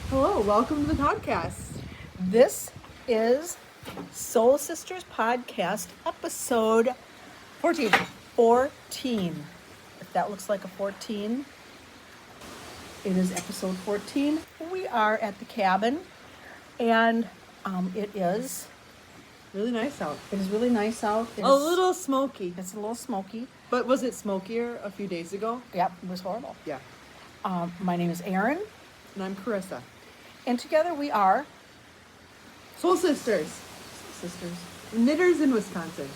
Hello, welcome to the podcast. This is Soul Sisters Podcast, episode 14. 14. If that looks like a 14, it is episode 14. We are at the cabin, and it is Really nice out. really nice out. A little smoky. It's a little smoky. But was it smokier a few days ago? Yep, it was horrible. Yeah. My name is Erin, And I'm Carissa. and together we are Soul Sisters. Soul Sisters. Knitters in Wisconsin.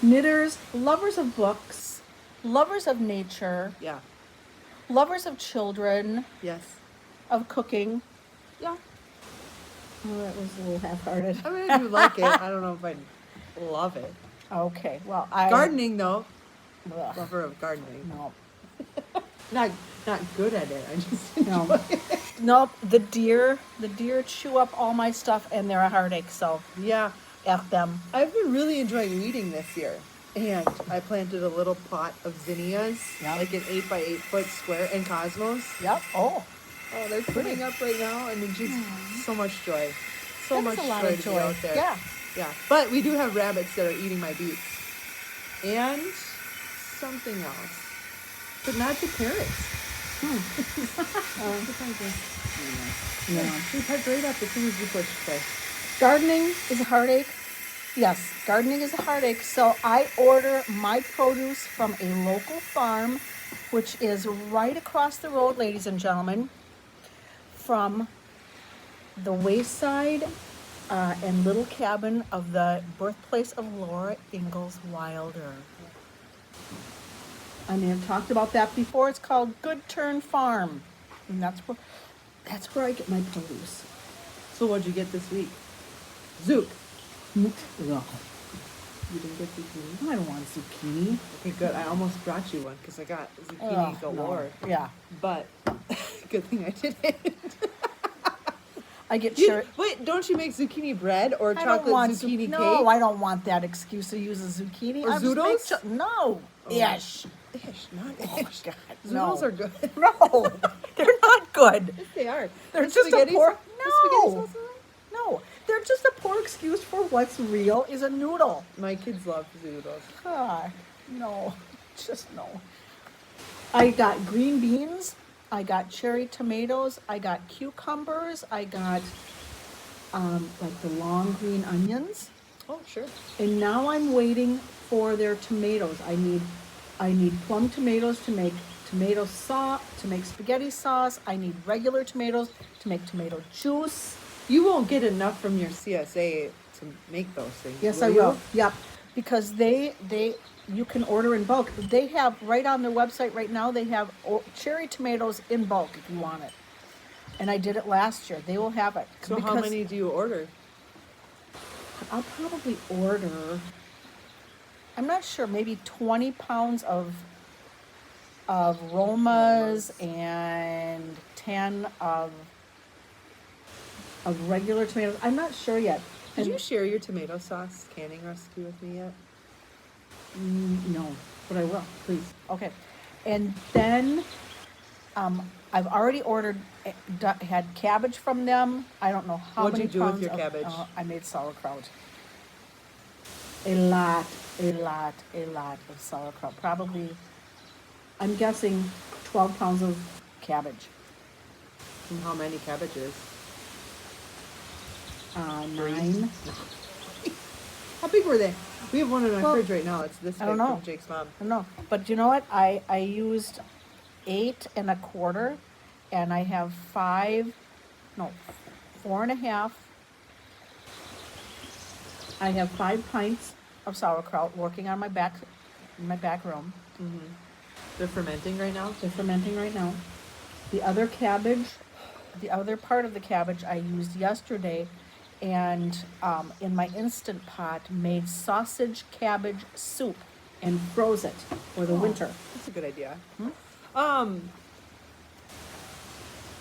Knitters, lovers of books, lovers of nature, Yeah. lovers of children, Yes. of cooking. Yeah. Oh, that was a little half-hearted. I mean, I do like it. I don't know if I'd love it. Okay, well, I... Gardening, though. Ugh, Lover of gardening. no. Not good at it. I just No. enjoy it. Nope, the deer chew up all my stuff and they're a heartache, so Yeah. F them. I've been really enjoying weeding this year. And I planted a little pot of zinnias, Yeah. like an 8 by 8 foot square, and cosmos. Yep, oh. Oh, they're putting up right now, and it's just so much joy. So That's much a lot joy of to be out there. Yeah. Yeah. But we do have rabbits that are eating my beets. And something else. But not the carrots. No. She picked right up as soon as you pushed play. Gardening is a heartache. Yes, gardening is a heartache. So I order my produce from a local farm, which is right across the road, ladies and gentlemen, from the Wayside and Little Cabin of the birthplace of Laura Ingalls Wilder. I may have talked about that before. It's called Good Turn Farm, and that's where I get my produce. So what'd you get this week? Zook. Ugh. You didn't get zucchini? I don't want zucchini. Okay, good. I almost brought you one because I got zucchini Ugh, galore. no. Yeah, But good thing I didn't. I get sure. Wait, don't you make zucchini bread or I don't chocolate want zucchini cake? No, I don't want that excuse to use a zucchini. Or I just make zoodles? No, ish. Ish, not Oh my ish. God, Zoodles no. are good. No, they're not good. Yes, they are. They're With just a spaghetti poor. sauce- with spaghetti No, sauce on it? no, they're just a poor excuse for what's real is a noodle. My kids love zoodles. God, no, just no. I got green beans. I got cherry tomatoes. I got cucumbers. I got like the long green onions. Oh, sure. And now I'm waiting for their tomatoes. I need plum tomatoes to make tomato sauce, to make spaghetti sauce. I need regular tomatoes to make tomato juice. You won't get enough from your CSA to make those things. Yes, I you? will. Yep. Because you can order in bulk. They have right on their website right now, they have cherry tomatoes in bulk if you want it. And I did it last year. They will have it. So how because many do you order? I'll probably order, I'm not sure, maybe 20 pounds of Romas and 10 of regular tomatoes. I'm not sure yet. Did And- you share your tomato sauce canning recipe with me yet? No, but I will, please. Okay. And then I've already ordered, had cabbage from them. I don't know how What'd many you do with pounds your of- cabbage? I made sauerkraut. A lot of sauerkraut. Probably, I'm guessing 12 pounds of cabbage. And how many cabbages? 9. How big were they? We have one in our Well, fridge right now. It's this I big don't know. from Jake's mom. I don't know. But you know what? I used 8 1/4, and I have 4 1/2. I have 5 pints of sauerkraut working on in my back room. They're fermenting right now. They're fermenting right now. The other part of the cabbage I used yesterday, and in my Instant Pot made sausage cabbage soup and froze it for the winter. That's a good idea.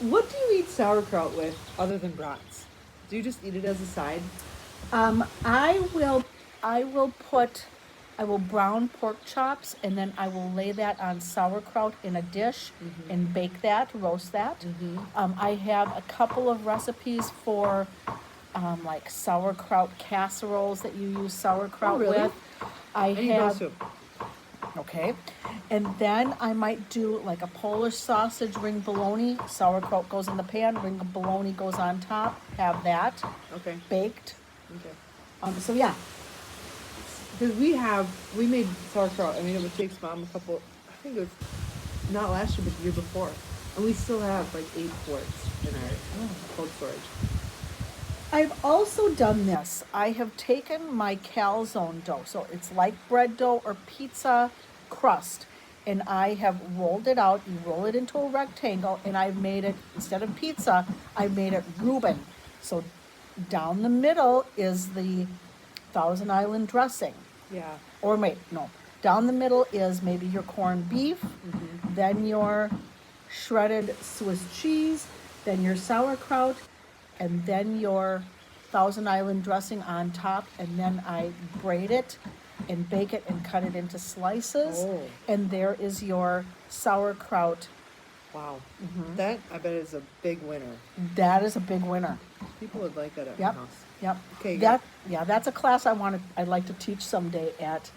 What do you eat sauerkraut with other than brats? Do you just eat it as a side? I will put I will brown pork chops, and then I will lay that on sauerkraut in a dish and bake that, roast that. I have a couple of recipes for like sauerkraut casseroles that you use sauerkraut really? with. I I need have those too. Okay. And then I might do like a Polish sausage ring bologna. Sauerkraut goes in the pan, ring of bologna goes on top. Have that Okay. baked. Okay. So yeah. Because we made sauerkraut. I mean, it would take Mom a couple, I think it was not last year, but the year before. And we still have like 8 quarts in our cold storage. I've also done this. I have taken my calzone dough. So it's like bread dough or pizza crust. And I have rolled it out. You roll it into a rectangle, and I've made it, instead of pizza, I've made it Reuben. So down the middle is the Thousand Island dressing. Yeah. Or wait, no. Down the middle is maybe your corned beef, then your shredded Swiss cheese, then your sauerkraut, and then your Thousand Island dressing on top, and then I braid it and bake it and cut it into slices. Oh. And there is your sauerkraut. Wow. That, I bet, is a big winner. That is a big winner. People would like that at Yep. my house. Yep. Okay, That's a class I'd like to teach someday at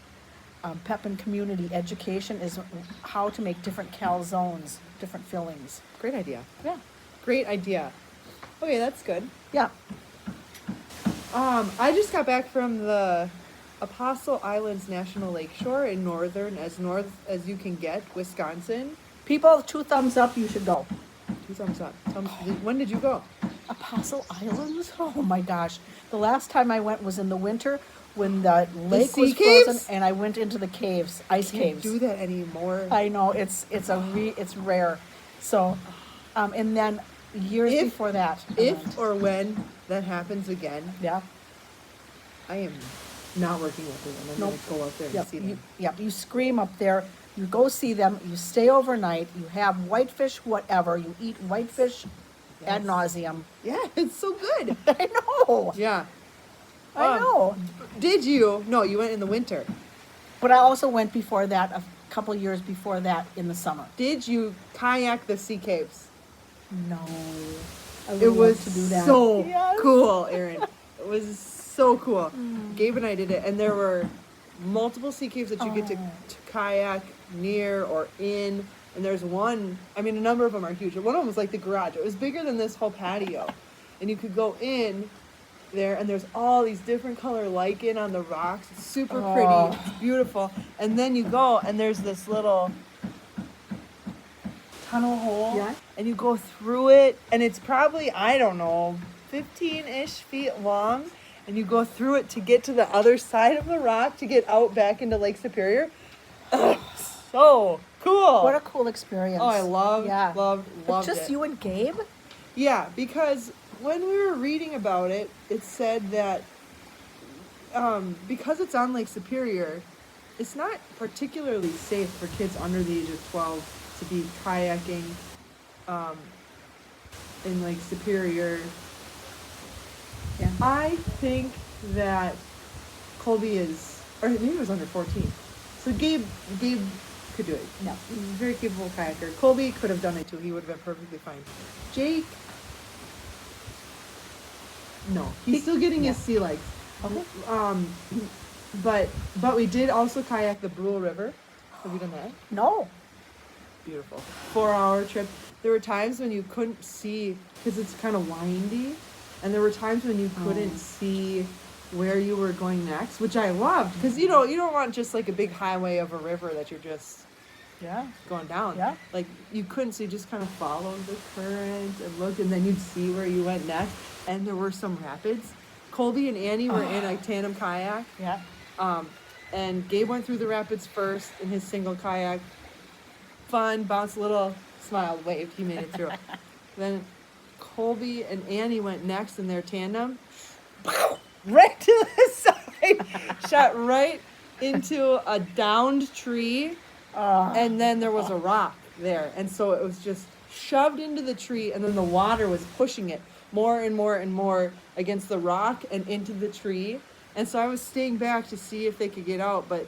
Pepin Community Education, is how to make different calzones, different fillings. Great idea. Yeah. Great idea. Okay, that's good. Yeah. I just got back from the Apostle Islands National Lakeshore in north as you can get, Wisconsin. People, 2 thumbs up, you should go. 2 thumbs up. When did you go? Apostle Islands? Oh my gosh. The last time I went was in the winter when the lake sea was caves? frozen and I went into the caves, ice Can't caves. do that anymore. I know, it's rare. So, and then years If- before that. I If went. or when that happens again, Yeah. I am not working with them. I'm Nope. going to go up there and Yep, see you, them. yep, you scream up there, you go see them, you stay overnight, you have whitefish, whatever, you eat whitefish ad Yes. nauseum. Yeah, it's so good. I know, Yeah. I know. Did you? No, you went in the winter. But I also went before that, a couple years before that in the summer. Did you kayak the sea caves? No. I would It love was to do that. so Yes. cool, Erin. It was so cool. Gabe and I did it, and there were multiple sea caves that you get to kayak near or in. And there's one, I mean, a number of them are huge. One of them was like the garage. It was bigger than this whole patio. And you could go in there, and there's all these different color lichen on the rocks. It's super Oh. pretty. It's beautiful. And then you go, and there's this little tunnel hole. Yeah. And you go through it, and it's probably, I don't know, 15-ish feet long. And you go through it to get to the other side of the rock to get out back into Lake Superior. So cool. What a cool experience. Oh, I loved But just it. you and Gabe? Yeah, because when we were reading about it, it said that because it's on Lake Superior, it's not particularly safe for kids under the age of 12 to be kayaking in Lake Superior. Yeah. I think that Colby is, or maybe it was under 14. So Gabe could do it. No. He's a very capable kayaker. Colby could have done it too. He would have been perfectly fine. Jake, no, he's still getting his sea legs. Okay. But we did also kayak the Brule River. Have you done that? No. Beautiful. 4-hour trip. There were times when you couldn't see because it's kind of windy, and there were times when you couldn't see where you were going next, which I loved because you don't want just like a big highway of a river that you're just Yeah. going down. Yeah. Like you couldn't see, just kind of followed the current and looked, and then you'd see where you went next. And there were some rapids. Colby and Annie were in a tandem kayak. Yeah. And Gabe went through the rapids first in his single kayak. Fun, bounced a little, smiled, waved. He made it through. Then Colby and Annie went next in their tandem. Right to the side. Shot right into a downed tree. And then there was a rock there. And so it was just shoved into the tree, and then the water was pushing it more and more and more against the rock and into the tree. And so I was staying back to see if they could get out, but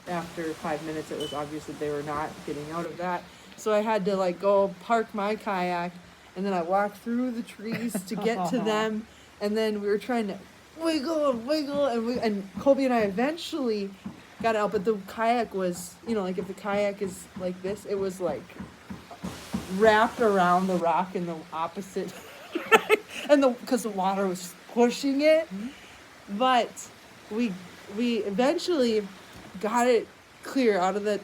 after 5 minutes, it was obvious that they were not getting out of that. So I had to like go park my kayak, and then I walked through the trees to get to them, and then we were trying to wiggle and wiggle, and Colby and I eventually got out. But the kayak was, like if the kayak is like this, it was like wrapped around the rock in the opposite, and because the water was pushing it. But we eventually got it clear out of it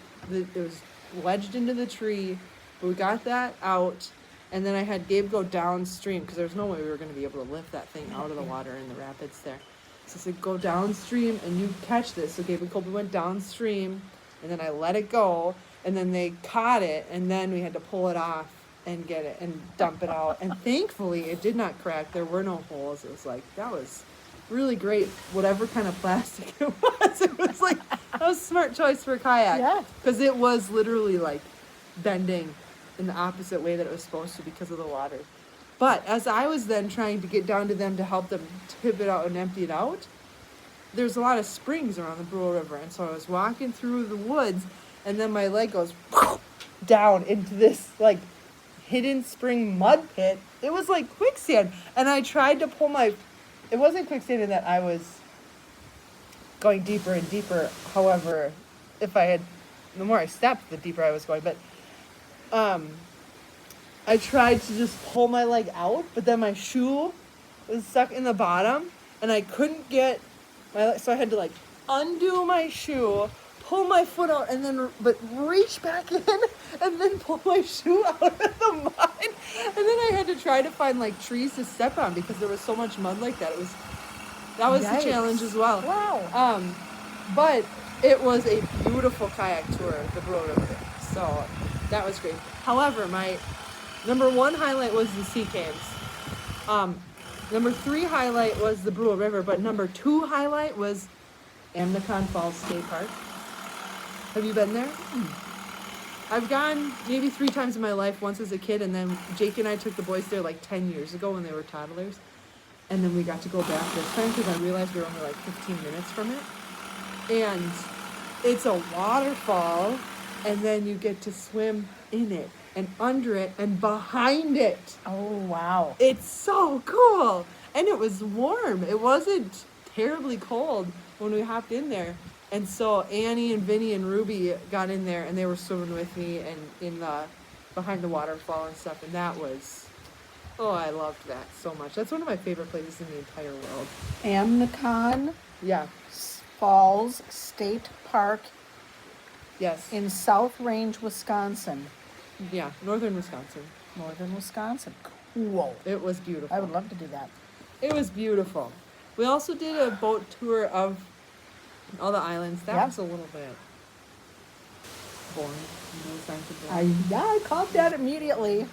was wedged into the tree, but we got that out, and then I had Gabe go downstream because there's no way we were going to be able to lift that thing out of the water in the rapids there. So I said, go downstream and you catch this. So Gabe and Colby went downstream, and then I let it go, and then they caught it, and then we had to pull it off and get it and dump it out. And thankfully it did not crack. There were no holes. It was like, that was really great, whatever kind of plastic it was like, that was a smart choice for a kayak. Yeah. Because it was literally like bending in the opposite way that it was supposed to because of the water. But as I was then trying to get down to them to help them tip it out and empty it out, there's a lot of springs around the Brule River, and so I was walking through the woods, and then my leg goes down into this like hidden spring mud pit. It was like quicksand, and I tried to pull it wasn't quicksand in that I was going deeper and deeper. However, the more I stepped, the deeper I was going. But I tried to just pull my leg out, but then my shoe was stuck in the bottom, and I couldn't get so I had to like undo my shoe, pull my foot out, but reach back in, and then pull my shoe out of the mud. And then I had to try to find like trees to step on because there was so much mud like that. That was Yikes. the challenge as well. Wow. But it was a beautiful kayak tour, the Brule River. So that was great. However, my number 1 highlight was the Sea Caves. Number 3 highlight was the Brule River, but number 2 highlight was Amnicon Falls State Park. Have you been there? I've gone maybe 3 times in my life, once as a kid, and then Jake and I took the boys there like 10 years ago when they were toddlers. And then we got to go back this time because I realized we were only like 15 minutes from it. And it's a waterfall, and then you get to swim in it and under it and behind it. Oh, wow. It's so cool. And it was warm. It wasn't terribly cold when we hopped in there. And so Annie and Vinny and Ruby got in there, and they were swimming with me and behind the waterfall and stuff. And that was, I loved that so much. That's one of my favorite places in the entire world. Amnicon Yeah. Falls State Park Yes. in South Range, Wisconsin. Yeah. Northern Wisconsin. Northern Wisconsin. Cool. It was beautiful. I would love to do that. It was beautiful. We also did a boat tour of all the islands. That Yeah. was a little bit boring. I caught that immediately.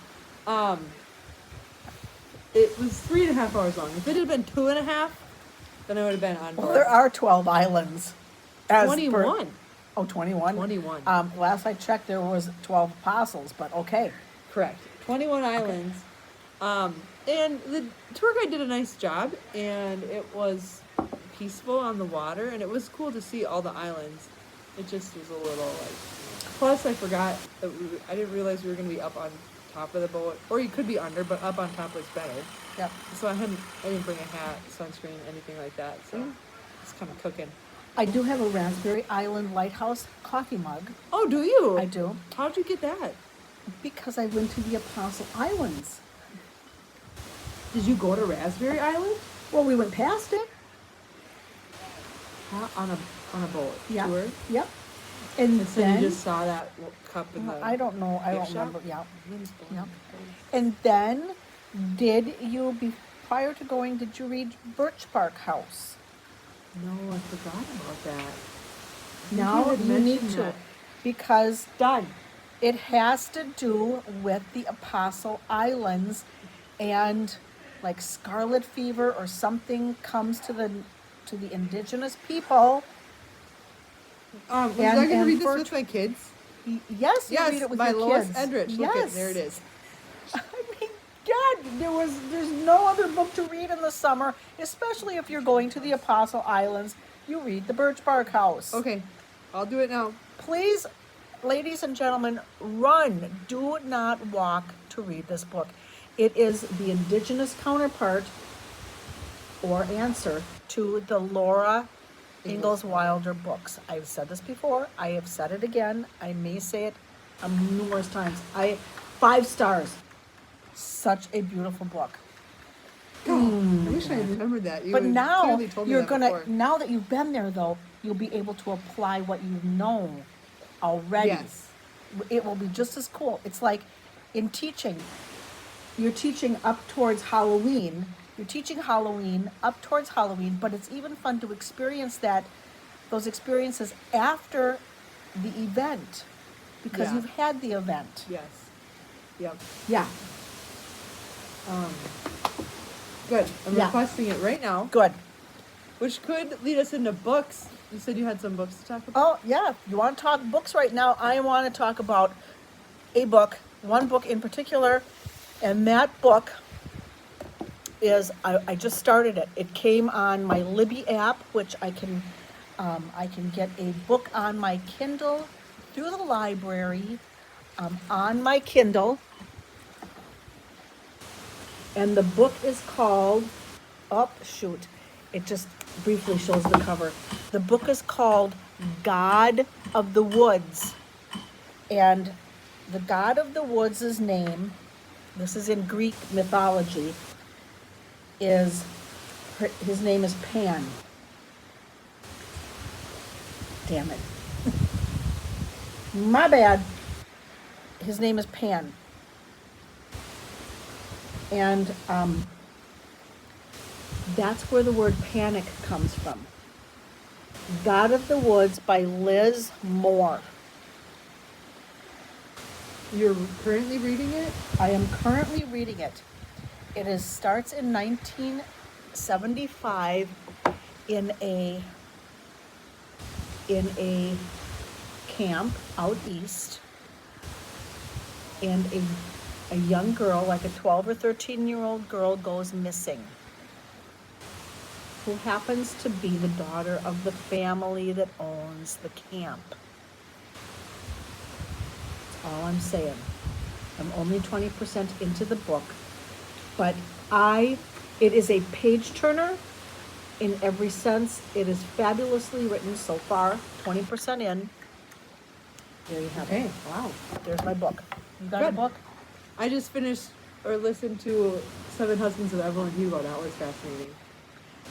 It was 3.5 hours long. If it had been 2.5, then I would have been on board. Well, there are 12 islands. As per- 21. Oh, 21? 21. Last I checked, there was 12 apostles, but okay. Correct. 21 islands. And the tour guide did a nice job, and it was peaceful on the water, and it was cool to see all the islands. It just was a little like. Plus, I forgot that I didn't realize we were going to be up on top of the boat, or you could be under, but up on top was better. Yep. So I didn't bring a hat, sunscreen, anything like that. So it's kind of cooking. I do have a Raspberry Island Lighthouse coffee mug. Oh, do you? I do. How'd you get that? Because I went to the Apostle Islands. Did you go to Raspberry Island? Well, we went past it. On a boat Yeah. tour? Yep. And And so then, you just saw that cup in the. I don't know, I gift don't shop? remember, yeah. Wind's blowing. Yep. And then, prior to going, did you read Birch Bark House? No, I forgot about that. I think Now had you need mentioned to, that. because Done. it has to do with the Apostle Islands, and like scarlet fever or something comes to the indigenous people. Was And- I going to and read this Birch- with my kids? Yes, you Yes, read it with by your Lois kids. Endrich. Look Yes. it, there it is. I mean, God, there's no other book to read in the summer, especially if you're going to the Apostle Islands. You read the Birch Bark House. Okay. I'll do it now. Please, ladies and gentlemen, run. Do not walk to read this book. It is the indigenous counterpart or answer to the Laura Ingalls Wilder books. I've said this before. I have said it again. I may say it numerous times. 5 stars. Such a beautiful book. I wish I had remembered that. You But had now clearly told me you're that gonna, before. now that you've been there though, you'll be able to apply what you know already. Yes. It will be just as cool. It's like in teaching, you're teaching up towards Halloween. You're teaching Halloween up towards Halloween, but it's even fun to experience those experiences after the event because Yeah. you've had the event. Yes. Yep. Yeah. Good. I'm Yeah. requesting it right now, Good. which could lead us into books. You said you had some books to talk about. Oh, yeah. You want to talk books right now? I want to talk about a book, one book in particular, and that book is, I just started it. It came on my Libby app, which I can get a book on my Kindle through the library, on my Kindle. And the book is called, oh, shoot, it just briefly shows the cover. The book is called God of the Woods. And the God of the Woods' name, this is in Greek mythology, his name is Pan. Damn it. My bad. His name is Pan. And that's where the word panic comes from. God of the Woods by Liz Moore. You're currently reading it? I am currently reading it. It starts in 1975 in a camp out east, and a young girl, like a 12 or 13-year-old girl, goes missing, who happens to be the daughter of the family that owns the camp. That's all I'm saying. I'm only 20% into the book, but it is a page turner in every sense. It is fabulously written so far, 20% in. There you have Okay. it. Wow. There's my book. You got a Good. book? I just finished or listened to Seven Husbands of Evelyn Hugo. That was fascinating.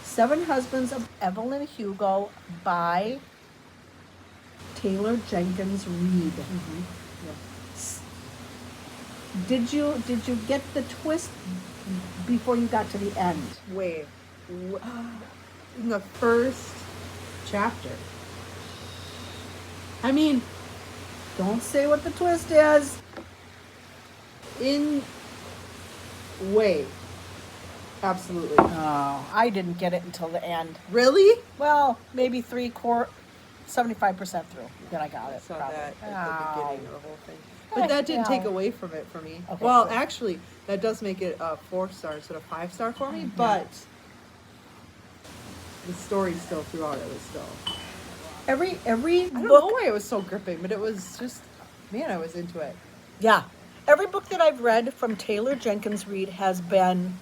7 Husbands of Evelyn Hugo by Taylor Jenkins Reid. Did you get the twist before you got to the end? Wait. In the first chapter. I mean, Don't say what the twist is. wait. Absolutely. Oh, I didn't get it until the end. Really? Well, maybe 75% through. Then I got I it. saw probably. that at the Oh. beginning of the whole thing. But that didn't take Yeah. away from it for me. Okay, Well, good. actually, that does make it a 4-star instead of 5-star for me, but the story still throughout it was still. Every I don't know book, why it was so gripping, but it was just, man, I was into it. yeah, every book that I've read from Taylor Jenkins Reid has been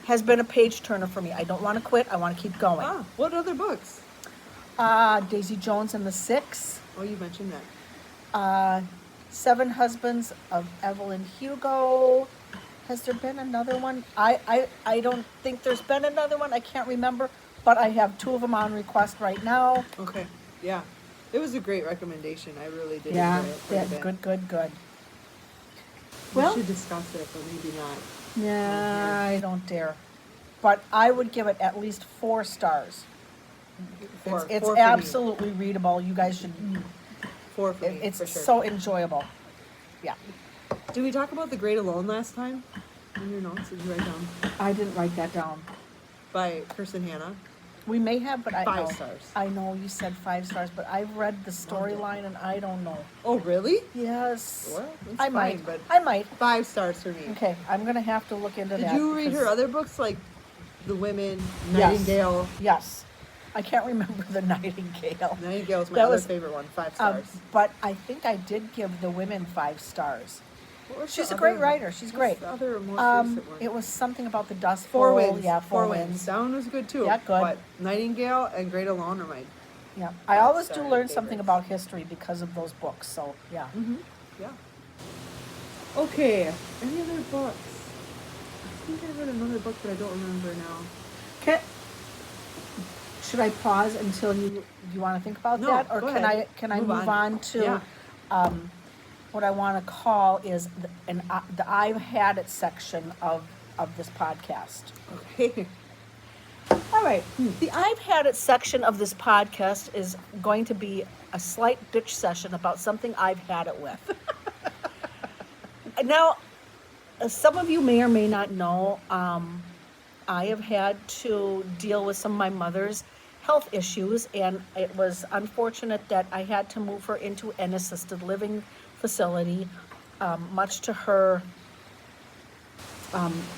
a page turner for me. I don't want to quit. I want to keep going. Ah, what other books? Daisy Jones and the Six. Oh, you mentioned that. 7 Husbands of Evelyn Hugo. Has there been another one? I don't think there's been another one. I can't remember, but I have 2 of them on request right now. Okay, yeah. It was a great recommendation. I really did Yeah, enjoy it quite a bit. good. We Well- should discuss it, but maybe not. Yeah, I don't dare. But I would give it at least 4 stars. It's for me. absolutely readable. You guys should. 4 for me, It's for sure. so enjoyable. Yeah. Did we talk about The Great Alone last time? In your notes, did you write down? I didn't write that down. By Kirsten Hanna. We may have, but I 5 know. stars. I know you said 5 stars, but I've read the storyline and I don't know. Oh, really? Yes. Well, that's I fine, might. but I might. 5 stars for me. Okay, I'm gonna have to look into Did that. you read her because- other books like The Women, Yes. Nightingale? Yes. I can't remember the Nightingale. Nightingale's my That other was, favorite one, 5 Um, stars. but I think I did give the women 5 stars. What was She's the a great other- writer. She's what's great. The other most recent one. It was something about the Dust Four Bowl. Winds. Yeah, Four Winds. That one was good too. Yeah, good. But Nightingale and Great Alone are my. Yeah, I always do 5-star learn something favorites. about history because of those books. So yeah. Yeah. Okay. Any other books? I think I read another book, but I don't remember now. Should I pause until you want to think about No, that, or go can ahead. I Move move on. on to what I want to call is the I've had it section of this podcast. Okay. All right. The I've had it section of this podcast is going to be a slight bitch session about something I've had it with. Now, some of you may or may not know, I have had to deal with some of my mother's health issues, and it was unfortunate that I had to move her into an assisted living facility, much to her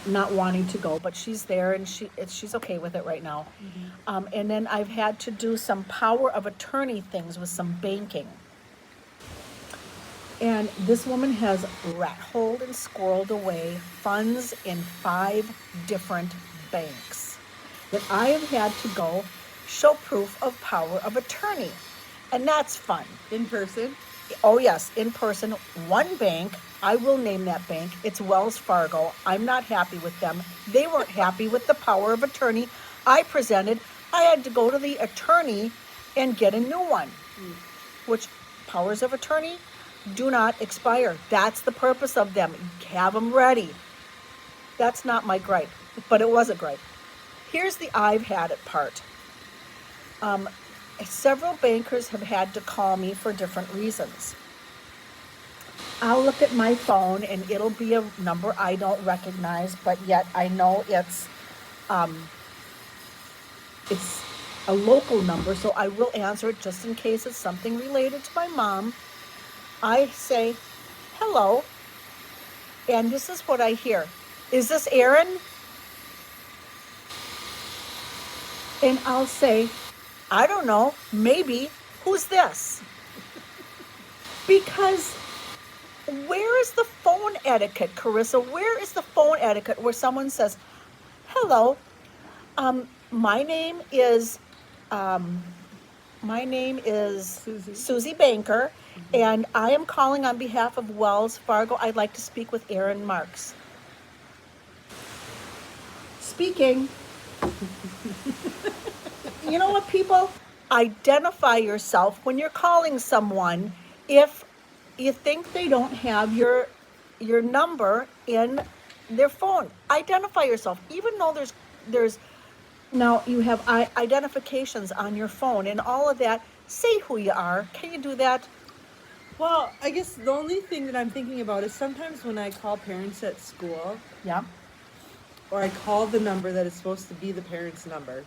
not wanting to go, but she's there and she's okay with it right now. And then I've had to do some power of attorney things with some banking. And this woman has rat-holed and squirreled away funds in 5 different banks that I have had to go show proof of power of attorney. And that's fun. In person. Oh yes, in person. One bank, I will name that bank. It's Wells Fargo. I'm not happy with them. They weren't happy with the power of attorney I presented. I had to go to the attorney and get a new one, which powers of attorney do not expire. That's the purpose of them. Have them ready. That's not my gripe, but it was a gripe. Here's the I've had it part. Several bankers have had to call me for different reasons. I'll look at my phone and it'll be a number I don't recognize, but yet I know it's a local number, so I will answer it just in case it's something related to my mom. I say, hello, and this is what I hear. Is this Aaron? And I'll say, I don't know, maybe. Who's this? Because where is the phone etiquette, Carissa? Where is the phone etiquette where someone says, hello, my name is Susie Banker, and I am calling on behalf of Wells Fargo. I'd like to speak with Aaron Marks. Speaking. You know what, people? Identify yourself when you're calling someone. If you think they don't have your number in their phone, identify yourself. Even though there's now you have identifications on your phone and all of that, say who you are. Can you do that? Well, I guess the only thing that I'm thinking about is sometimes when I call parents at school, Yeah. or I call the number that is supposed to be the parent's number,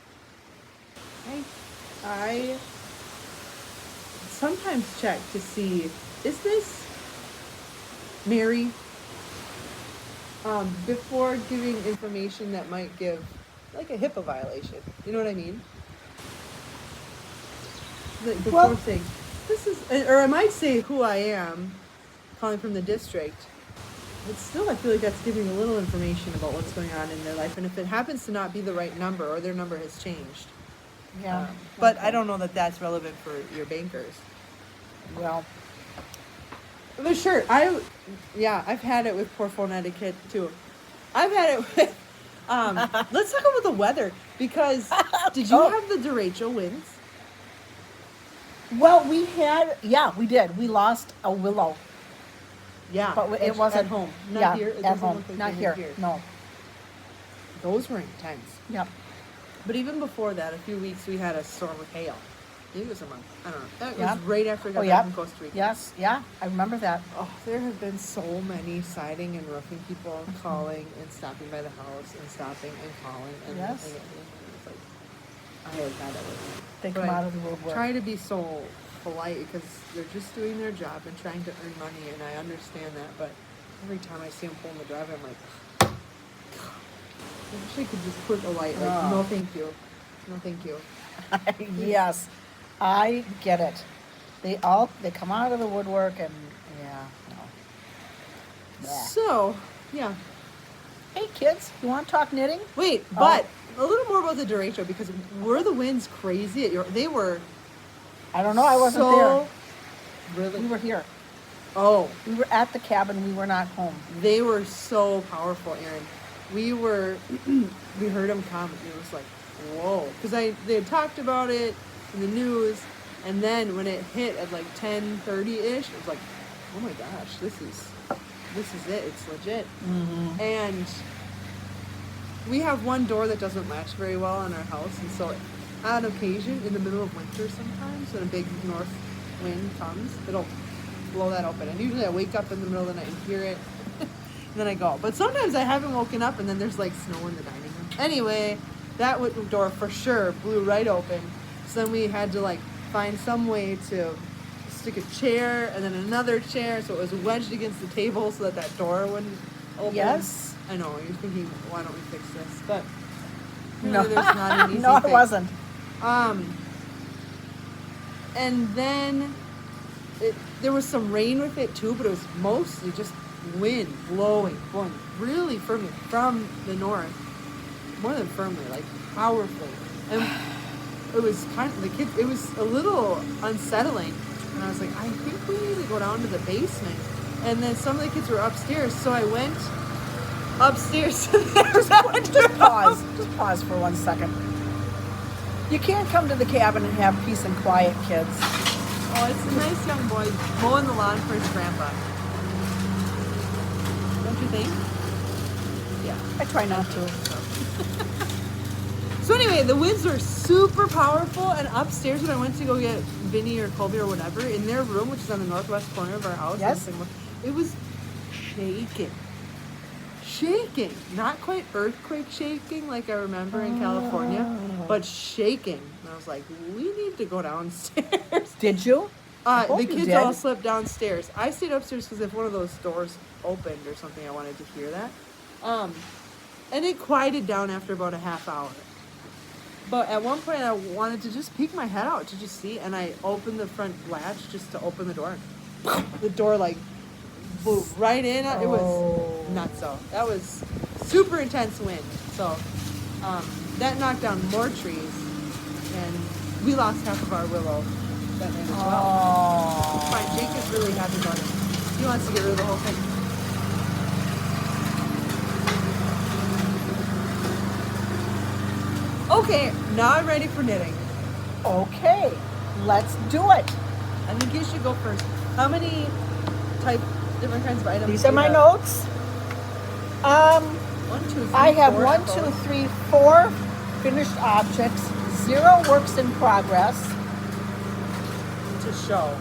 I sometimes check to see, is this Mary? Before giving information that might give, like, a HIPAA violation. You know what I mean? Like, before Well- saying, this is, or I might say who I am, calling from the district. But still, I feel like that's giving a little information about what's going on in their life. And if it happens to not be the right number, or their number has changed. Yeah. But I don't know that that's relevant for your bankers. Well, But sure, I've had it with poor phone etiquette too. I've had it with, let's talk about the weather, because did you Oh. have the derecho winds? well, we did. We lost a willow, Yeah, but it wasn't at home. Not yeah, here. It at doesn't home. look like Not they here. had No. Those were intense. Yeah. But even before that, a few weeks, we had a storm of hail. Maybe it was a month. I don't know. That Yeah. was right after I got Oh, back yeah. from Costa Rica. Yes. Yeah. I remember that. Oh, there have been so many siding and roofing people calling and stopping by the house and stopping and calling. And Yes. and it's like, I have had it with them. They But come I out of the woodwork. try to be so polite because they're just doing their job and trying to earn money, and I understand that. But every time I see them pulling the driveway, I'm like, I wish I could just put a light. Like, Oh. no, thank you. No, thank you. Yes, I get it. They come out of the woodwork and, yeah, no. Bleh. So, yeah. Hey, kids, you want to talk knitting? Wait, but a little more about the derecho, because were the winds crazy at your? They were. I don't know, I wasn't so, there. Really? We were here. Oh, We were at the cabin, we were not home. they were so powerful, Erin. We were, we heard them come, and it was like, whoa, because they had talked about it in the news, and then when it hit at like 10:30-ish, it was like, oh my gosh, this is it. It's legit. Mm-hmm. And we have one door that doesn't latch very well in our house, and so on occasion, in the middle of winter sometimes, when a big north wind comes, it'll blow that open. And usually I wake up in the middle of the night and hear it, and then I go. But sometimes I haven't woken up, and then there's like snow in the dining room. Anyway, that door for sure blew right open. So then we had to like find some way to stick a chair and then another chair, so it was wedged against the table so that door wouldn't open. Yes. I know, you're thinking, why don't we fix this? But No, really, there's not an easy no, it fix. wasn't. And then there was some rain with it too, but it was mostly just wind blowing really firmly from the north, more than firmly, like powerfully. And it was kind of, the kids, it was a little unsettling. And I was like, I think we need to go down to the basement. And then some of the kids were upstairs, so I went upstairs to their Just bedroom. pause for 1 second. You can't come to the cabin and have peace and quiet, kids. Oh, it's a nice young boy mowing the lawn for his grandpa. Don't you think? Yeah. I try not to. So anyway, the winds were super powerful, and upstairs when I went to go get Vinny or Colby or whatever, in their room, which is on the northwest corner of our house, Yes. it was shaking. Shaking. Not quite earthquake shaking like I remember in California, but shaking. And I was like, we need to go downstairs. Did you? hope The you kids did. all slept downstairs. I stayed upstairs because if one of those doors opened or something, I wanted to hear that. And it quieted down after about a half hour. But at one point, I wanted to just peek my head out to just see, and I opened the front latch just to open the door. The door like blew right in. It was nuts. So that was super intense wind. So that knocked down more trees, and we lost half of our willow that night as well. Oh. Fine, Jake is really happy about it. He wants to get rid of the whole thing. Okay, now I'm ready for knitting. Okay, let's do it. I think you should go first. How many different kinds of items? These do are you my have? notes. 1, 2, 3, I have 4, 1, 2, 3, 4 finished objects, 0 works in progress. to show.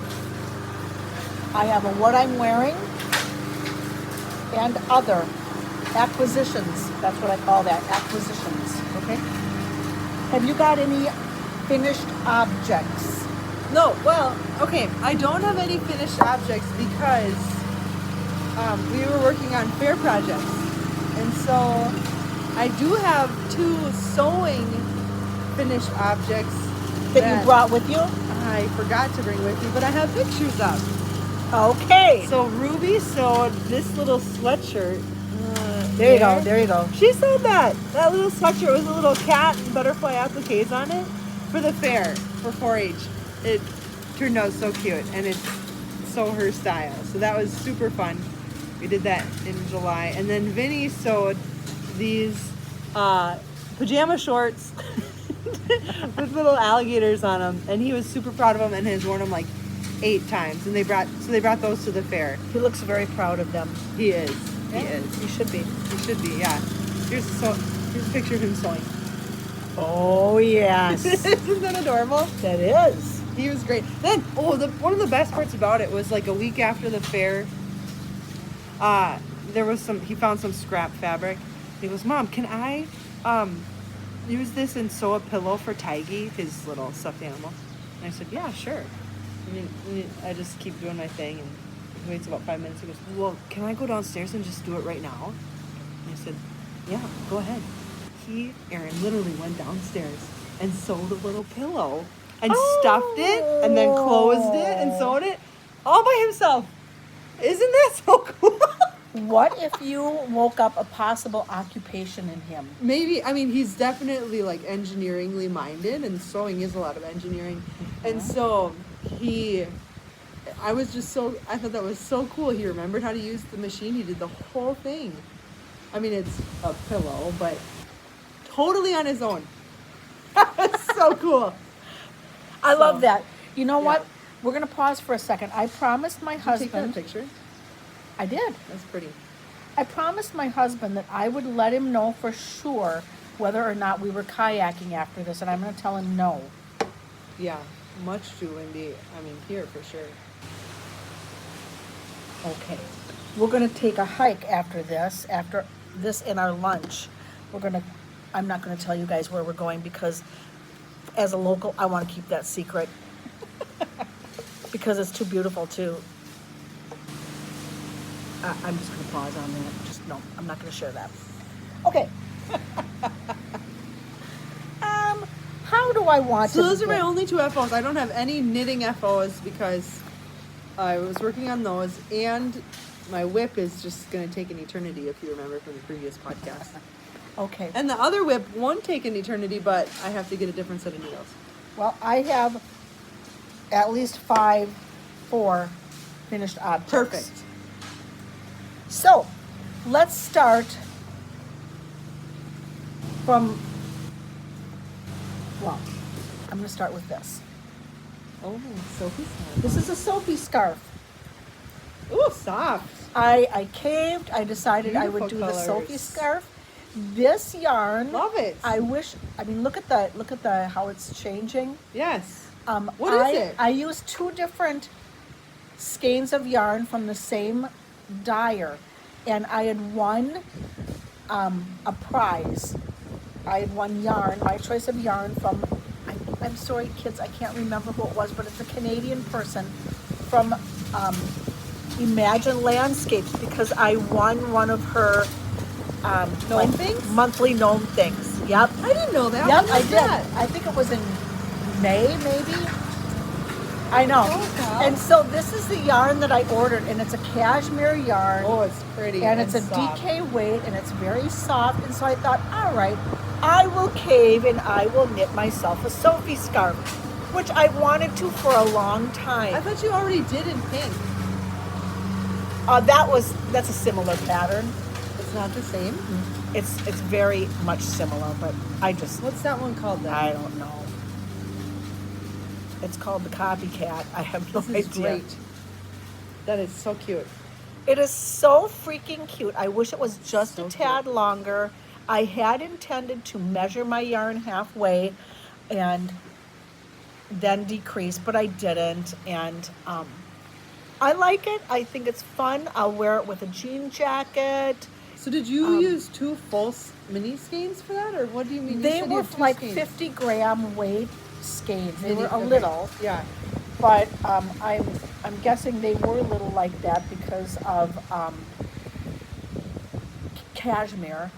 I have a what I'm wearing and other acquisitions. That's what I call that, acquisitions. Okay. Have you got any finished objects? No, well, okay. I don't have any finished objects because we were working on fair projects, and so I do have 2 sewing finished objects That you brought with you? I forgot to bring with me, but I have pictures of. Okay. So Ruby sewed this little sweatshirt. There you go, there you go. She sewed that little sweatshirt with a little cat and butterfly appliques on it for the fair for 4-H. It turned out so cute, and it's so her style. So that was super fun. We did that in July, and then Vinny sewed these pajama shorts with little alligators on them, and he was super proud of them and has worn them like 8 times. And they brought those to the fair. He looks very proud of them. He is. Yeah, He is. He should be. He should be. Yeah. Here's a picture of him sewing. Oh, yes. Isn't that adorable? That is. He was great. Then, one of the best parts about it was like a week after the fair. He found some scrap fabric. He goes, Mom, can I use this and sew a pillow for Tiggy, his little stuffed animal? And I said, yeah, sure. I just keep doing my thing, and he waits about 5 minutes. He goes, well, can I go downstairs and just do it right now? And I said, yeah, go ahead. Aaron literally went downstairs and sewed a little pillow and stuffed it and then closed it and sewed it all by himself. Isn't that so cool? What if you woke up a possible occupation in him? Maybe, I mean, he's definitely like engineeringly minded, and sewing is a lot of engineering. And so I thought that was so cool. He remembered how to use the machine. He did the whole thing. I mean, it's a pillow, but totally on his own. That's so cool. I love So, that. You know yeah. what? We're going to pause for a second. I promised my Did you take that husband. picture? I did. That's pretty. I promised my husband that I would let him know for sure whether or not we were kayaking after this, and I'm going to tell him no. Yeah, much too windy. I mean, here for sure. Okay. We're going to take a hike after this in our lunch. I'm not going to tell you guys where we're going because as a local, I want to keep that secret because it's too beautiful to. I'm just going to pause on that. No, I'm not going to share that. Okay. How do I want So to those are my begin? only two FOs. I don't have any knitting FOs because I was working on those, and my whip is just going to take an eternity, if you remember from the previous podcast. Okay. And the other whip won't take an eternity, but I have to get a different set of needles. Well, I have at least 4 finished objects. Perfect. So, let's start from, well, I'm going to start with this. Oh, Sophie's This is a Sophie scarf. Ooh, soft. I caved. I decided I would do Beautiful the Sophie colors. scarf. This yarn, Love it. look at the how it's changing. Yes. What is it? I used 2 different skeins of yarn from the same dyer, and I had won a prize. I had won yarn, my choice of yarn from, I'm sorry kids, I can't remember who it was, but it's a Canadian person from Imagine Landscapes, because I won one of her Gnome things? monthly gnome things. Yep. I didn't know that. Yep, When I was did. that? I think it was in May, maybe. I know. Oh, wow. And so this is the yarn that I ordered, and it's a cashmere yarn, Oh, it's pretty. and it's a soft. DK weight, and it's very soft. And so I thought, all right, I will cave and I will knit myself a Sophie scarf, which I wanted to for a long I time. thought you already did in pink. That's a similar pattern. It's not the same. It's very much similar, but What's that one called then? I don't know. It's called the Copycat. I have no This is idea. great. That is so cute. It is so freaking cute. I wish it was just So a tad cute. longer. I had intended to measure my yarn halfway and then decrease, but I didn't. And I like it. I think it's fun. I'll wear it with a jean jacket. So did you use 2 full mini skeins for that, or what do you mean? You They said you were have 2 like skeins. 50-gram weight skeins. They were a Okay. little. Yeah. But I'm guessing they were little like that because of cashmere,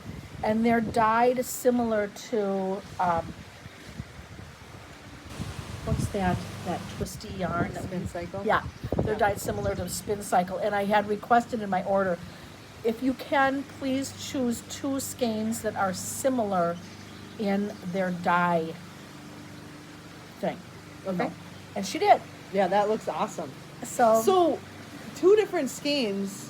and they're dyed similar to what's that twisty yarn? that we- Spin cycle? Yeah, they're Yeah. dyed similar to Spin Cycle, and I had requested in my order, if you can, please choose 2 skeins that are similar in their dye thing. you Okay. know. And she did. Yeah, that looks awesome. So, So, 2 different skeins.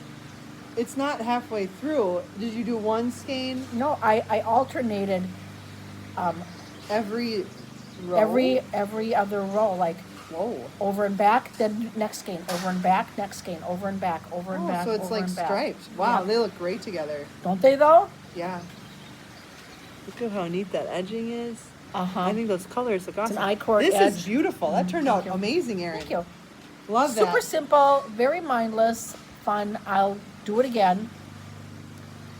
It's not halfway through. Did you do 1 skein no, I alternated every row? every other row, like Whoa. over and back, then next skein, over and back, next skein, over and back, over and Oh, back, so it's over like and back. striped. Wow, Yeah. they look great together. Don't they though? Yeah. Look at how neat that edging is. Uh-huh. I think those colors look awesome. I-cord This edge. is beautiful. That turned out you. amazing, Erin. Thank you. Love that. Super simple, very mindless, fun. I'll do it again.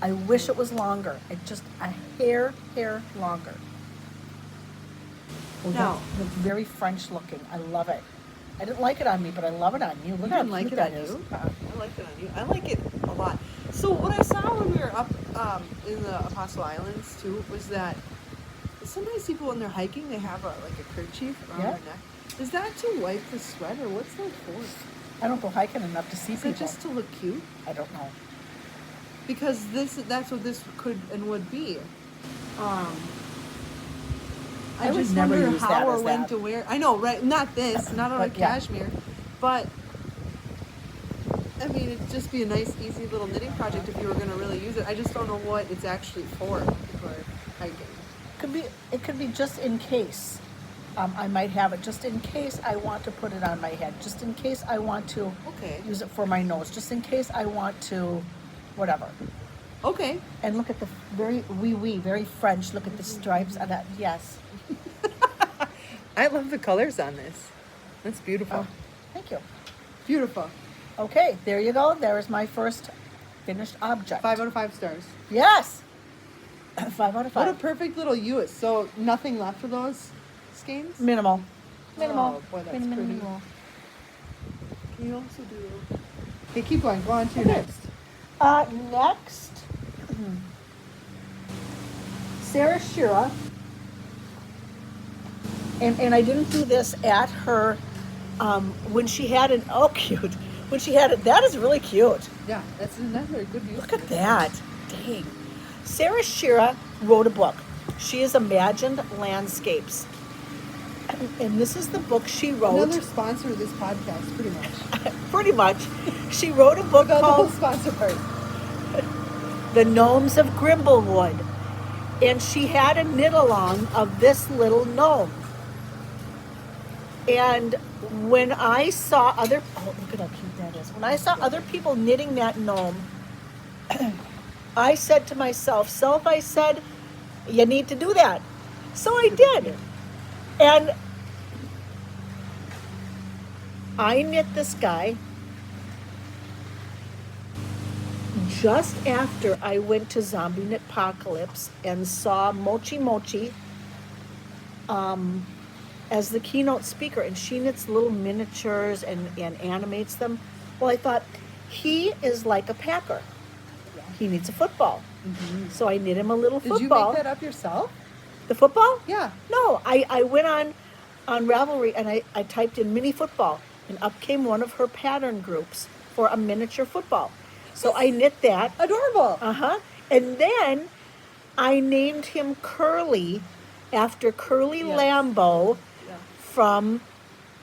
I wish it was longer. It just a hair longer. Oh, Now- that's very French looking. I love it. I didn't like it on me, but I love it on you. Look You how didn't like cute it that on is. you? I like it on you. I like it a lot. So what I saw when we were up in the Apostle Islands too was that sometimes people when they're hiking, they have like a kerchief around Yeah. their neck. Is that to wipe the sweat, or what's that for? I don't go hiking enough to see Is people. it just to look cute? I don't know. Because that's what this could and would be. I I would just never wonder use that how or as when that. to wear. I know, right? Not this, not on a But, yeah. cashmere, but I mean, it'd just be a nice, easy little knitting project if you were going to really use it. I just don't know what it's actually for hiking. It could be just in case. I might have it just in case I want to put it on my head, just in case I want to Okay. use it for my nose, just in case I want to, whatever. Okay. And look at the very very French. Look at the stripes on that. Yes. I love the colors on this. That's beautiful. Oh, thank you. Beautiful. Okay, there you go. There is my first finished object. 5 out of 5 stars. Yes. 5 out of What a 5. perfect little Uis. So nothing left of those skeins? Minimal. Minimal. Oh, boy, that's Minimal, pretty. minimal. Can you also do... Okay, keep going. Go on to your Okay. next. Next, Sarah Shira, and I didn't do this at her, when she had an, oh cute, when she had it, that is really cute. Yeah, that's another good use. Look at that, dang. Sarah Shira wrote a book. She has imagined landscapes. And this is the book she wrote. Another sponsor of this podcast, pretty much. Pretty much. She wrote a book The whole called sponsor part. The Gnomes of Grimblewood. And she had a knit along of this little gnome. And when I saw other, oh, look at how cute that is. When I saw other people knitting that gnome, I said to myself, I said, you need to do that. So I did. And I knit this guy just after I went to Zombie Knitpocalypse and saw Mochi Mochi as the keynote speaker, and she knits little miniatures and animates them. Well, I thought, he is like a packer. He needs a football. So I knit him a little Did you football. make that up yourself? The football? Yeah. No, I went on Ravelry and I typed in mini football, and up came one of her pattern groups for a miniature football. So I knit that. Adorable. And then I named him Curly after Curly Yes. Lambeau Yeah. from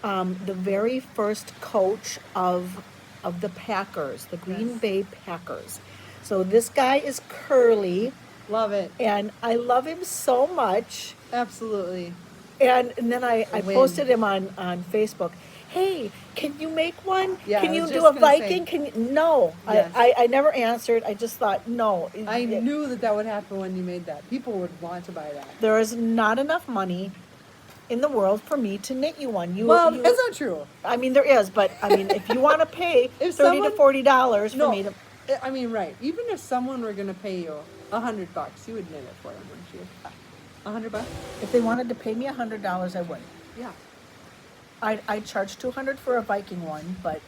the very first coach of the Packers, the Green Yes. Bay Packers. So this guy is Curly, Love it. and I love him so much. Absolutely. And then I A win. posted him on Facebook. Hey, can you make one? Yeah, can I you was do just a gonna say. Viking? Can you? No, Yes. I never answered. I just thought no. I knew that would happen when you made that. People would want to buy that. There is not enough money in the world for me to knit you one. Well, that's not true. I mean, there is, but I mean, if you want to pay If $30 to someone- $40 for No, me to, I mean, right. Even if someone were going to pay you $100, you would knit it for them, wouldn't you? $100? if they wanted to pay me $100, I would. Yeah. I'd charge $200 for a Viking one, but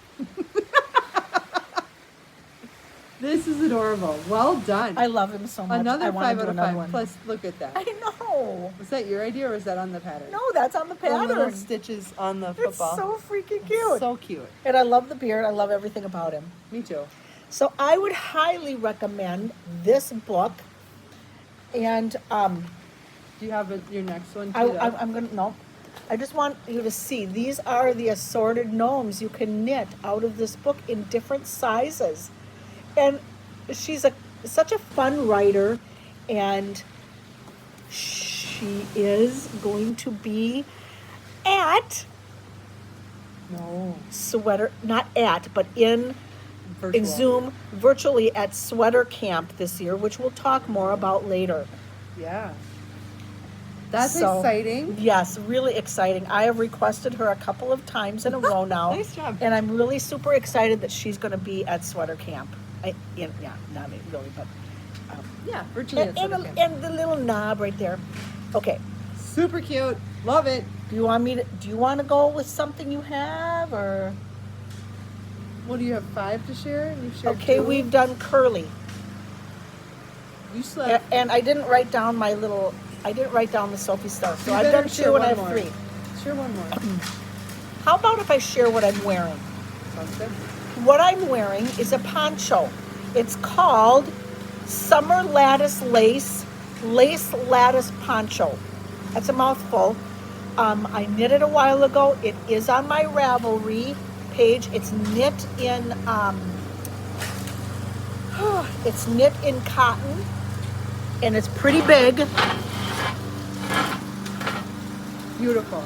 This is adorable. Well done. I love him so much. Another I want to 5 do out of another 5. one. Plus, look at that. I know. Was that your idea or was that on the pattern? No, that's on the The little pattern. stitches on the It's football. so freaking cute. So cute. And I love the beard. I love everything about him. Me too. So I would highly recommend this book. And Do you have your next one? teed up? I'm gonna no. I just want you to see these are the assorted gnomes you can knit out of this book in different sizes. And she's such a fun writer, and she is going to be at No. sweater, not at, but in Virtual. Zoom virtually at Sweater Camp this year, which we'll talk more about later. Yeah. That's So, exciting. Yes, really exciting. I have requested her a couple of times in a row now. Nice job. And I'm really super excited that she's going to be at Sweater Camp. Yeah, not really, but. Yeah, virtually. And, at and, summer the- camp. and the little knob right there. Okay. Super cute. Love it. Do you want to go with something you have, or? What do you have? 5 to share? You shared Okay, 2? we've done Curly. You slept. And I didn't write down my little I didn't write down the Sophie Star, so You I've better done share 2 and I one have more. 3. Share one more. How about if I share what I'm wearing? Sounds good. What I'm wearing is a poncho. It's called Summer Lattice Lace Lattice Poncho. That's a mouthful. I knit it a while ago. It is on my Ravelry page. It's knit in it's knit in cotton, and it's pretty big. Beautiful.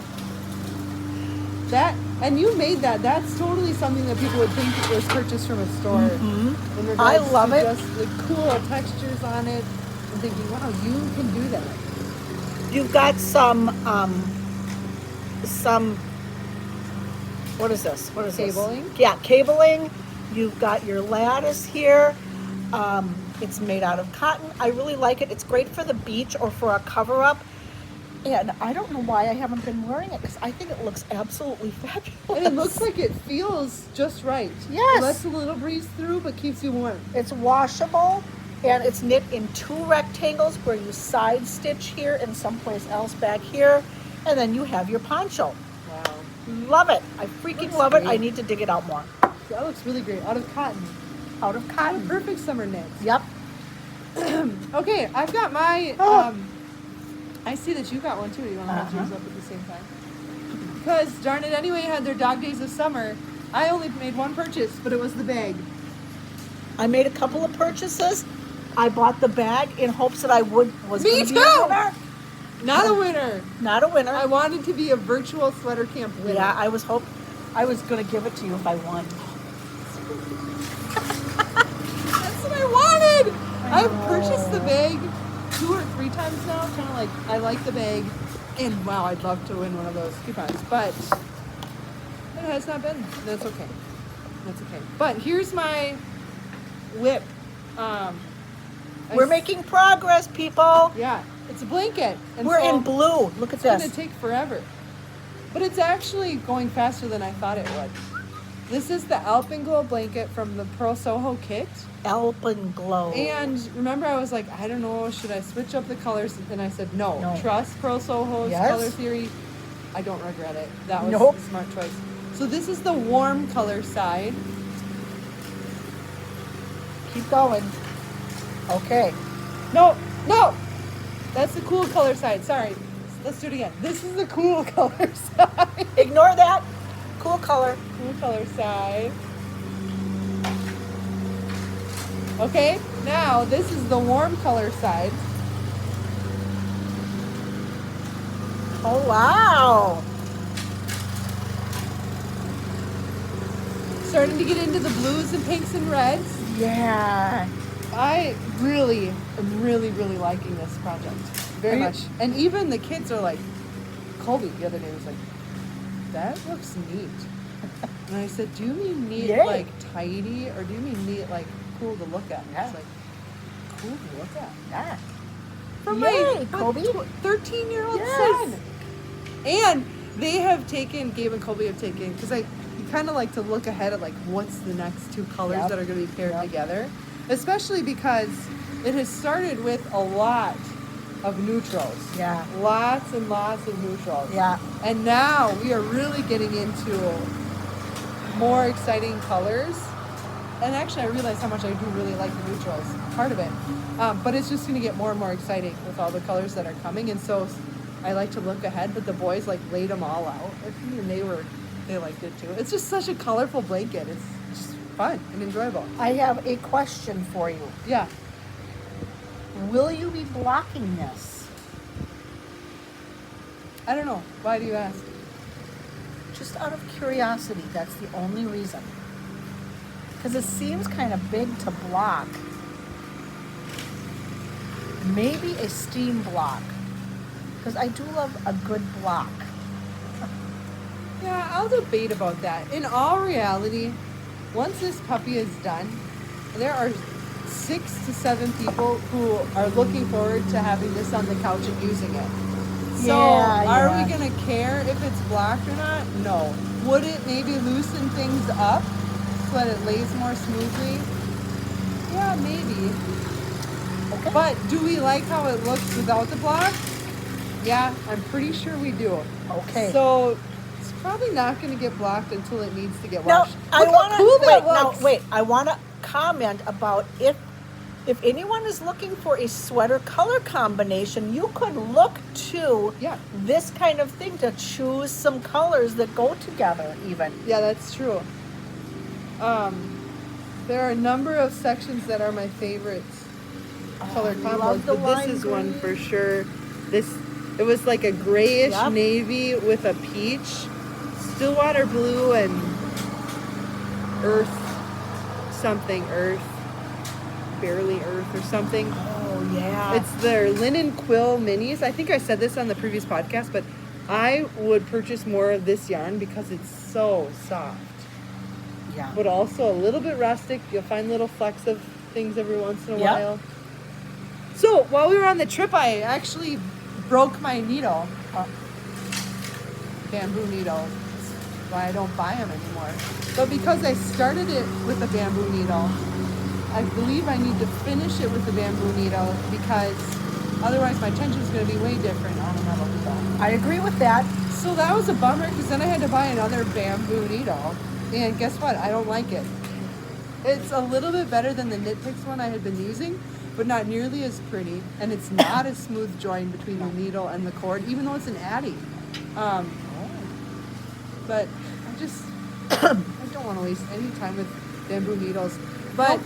That, and you made that. That's totally something that people would think was purchased from a store. In regards I love to it. Just the cool textures on it. I'm thinking, wow, you can do that. You've got some what is this? What is Cabling? this? Yeah, cabling. You've got your lattice here. It's made out of cotton. I really like it. It's great for the beach or for a cover up. And I don't know why I haven't been wearing it because I think it looks absolutely fabulous. And it looks like it feels just right. Yes. It lets a little breeze through, but keeps you warm. It's washable, and it's knit in 2 rectangles where you side stitch here and someplace else back here, and then you have your poncho. Wow. Love it. I freaking Looks love it. I great. need to dig it out more. That looks really great. Out of cotton. Out of cotton. Perfect summer knits. Yep. Okay, I've got my. Oh. I see that you got one too. You want to hold yours up at the same time? Because darn it, anyway, had their dog days of summer. I only made one purchase, but it was the bag. I made a couple of purchases. I bought the bag in hopes that I was Me going to be too. a winner. Not a winner. Not a winner. I wanted to be a virtual sweater camp winner. Yeah, I was going to give it to you if I won. That's what I wanted. I've purchased the bag 2 or 3 times now. Kind of like I like the bag, and wow, I'd love to win one of those coupons, but it has not been. That's okay. That's okay. But here's my whip. We're making progress, people. Yeah, it's a blanket. And We're so in blue. Look at It's going this. to take forever, but it's actually going faster than I thought it would. This is the Alpenglow blanket from the Pearl Soho kit. Alpenglow. And remember, I was like, I don't know, should I switch up the colors? And I said, no. No. Trust Pearl Soho's Yes. color theory. I don't regret it. That was Nope. a smart choice. So this is the warm color side. Keep going. Okay. No, no, that's the cool color side. Sorry. Let's do it again. This is the cool color side. Ignore that. Cool color. Cool color side. Okay, now this is the warm color side. Oh, wow. Starting to get into the blues and pinks and reds. Yeah. I really am really liking this project very Are you- much. And even the kids are like, Colby the other day was like, that looks neat. And I said, do you mean neat Yay. like tidy, or do you mean neat like cool to look at? Yeah. It's like, cool to look at. Yeah. From Yay, my Colby. 13-year-old Yes. son. And they have taken, Gabe and Colby have taken, because you kind of like to look ahead at like what's the next 2 colors Yep. that are going to be paired Yep. together. Especially because it has started with a lot of neutrals. Yeah. Lots and lots of neutrals. Yeah. And now we are really getting into more exciting colors. And actually, I realize how much I do really like the neutrals, part of it. But it's just going to get more and more exciting with all the colors that are coming. And so I like to look ahead, but the boys like laid them all out. And they liked it too. It's just such a colorful blanket. It's just fun and enjoyable. I have a question for you. Yeah. Will you be blocking this? I don't know. Why do you ask? Just out of curiosity, that's the only reason. Because it seems kind of big to block. Maybe a steam block. Because I do love a good block. Yeah, I'll debate about that. In all reality, once this puppy is done, there are 6 to 7 people who are looking forward to having this on the couch and using it. So, Yeah, are yeah. we going to care if it's blocked or not? No. Would it maybe loosen things up so that it lays more smoothly? Yeah, maybe. Okay. But do we like how it looks without the block? Yeah, I'm pretty sure we do. Okay. So it's probably not going to get blocked until it needs to get Now, washed. I Look want how to cool that looks. wait. I want to comment about if anyone is looking for a sweater color combination, you could look to Yeah. this kind of thing to choose some colors that go together. Even Yeah, that's true. There are a number of sections that are my favorites. Color I combos, love the but this is lime one green. for sure. It was like a grayish Yep. navy with a peach, Stillwater blue, and earth, barely earth or something. Oh yeah. It's their linen quill minis. I think I said this on the previous podcast, but I would purchase more of this yarn because it's so soft, yeah. but also a little bit rustic. You'll find little flecks of things every once in a Yep. while. So while we were on the trip, I actually broke my needle, bamboo needle. That's why I don't buy them anymore. But because I started it with a bamboo needle, I believe I need to finish it with the bamboo needle because otherwise my tension is going to be way different on a metal needle. I agree with that. So that was a bummer because then I had to buy another bamboo needle. And guess what? I don't like it. It's a little bit better than the Knit Picks one I had been using, but not nearly as pretty. And it's not a smooth join between the needle and the cord, even though it's an Addy. But I don't want to waste any time with bamboo needles. But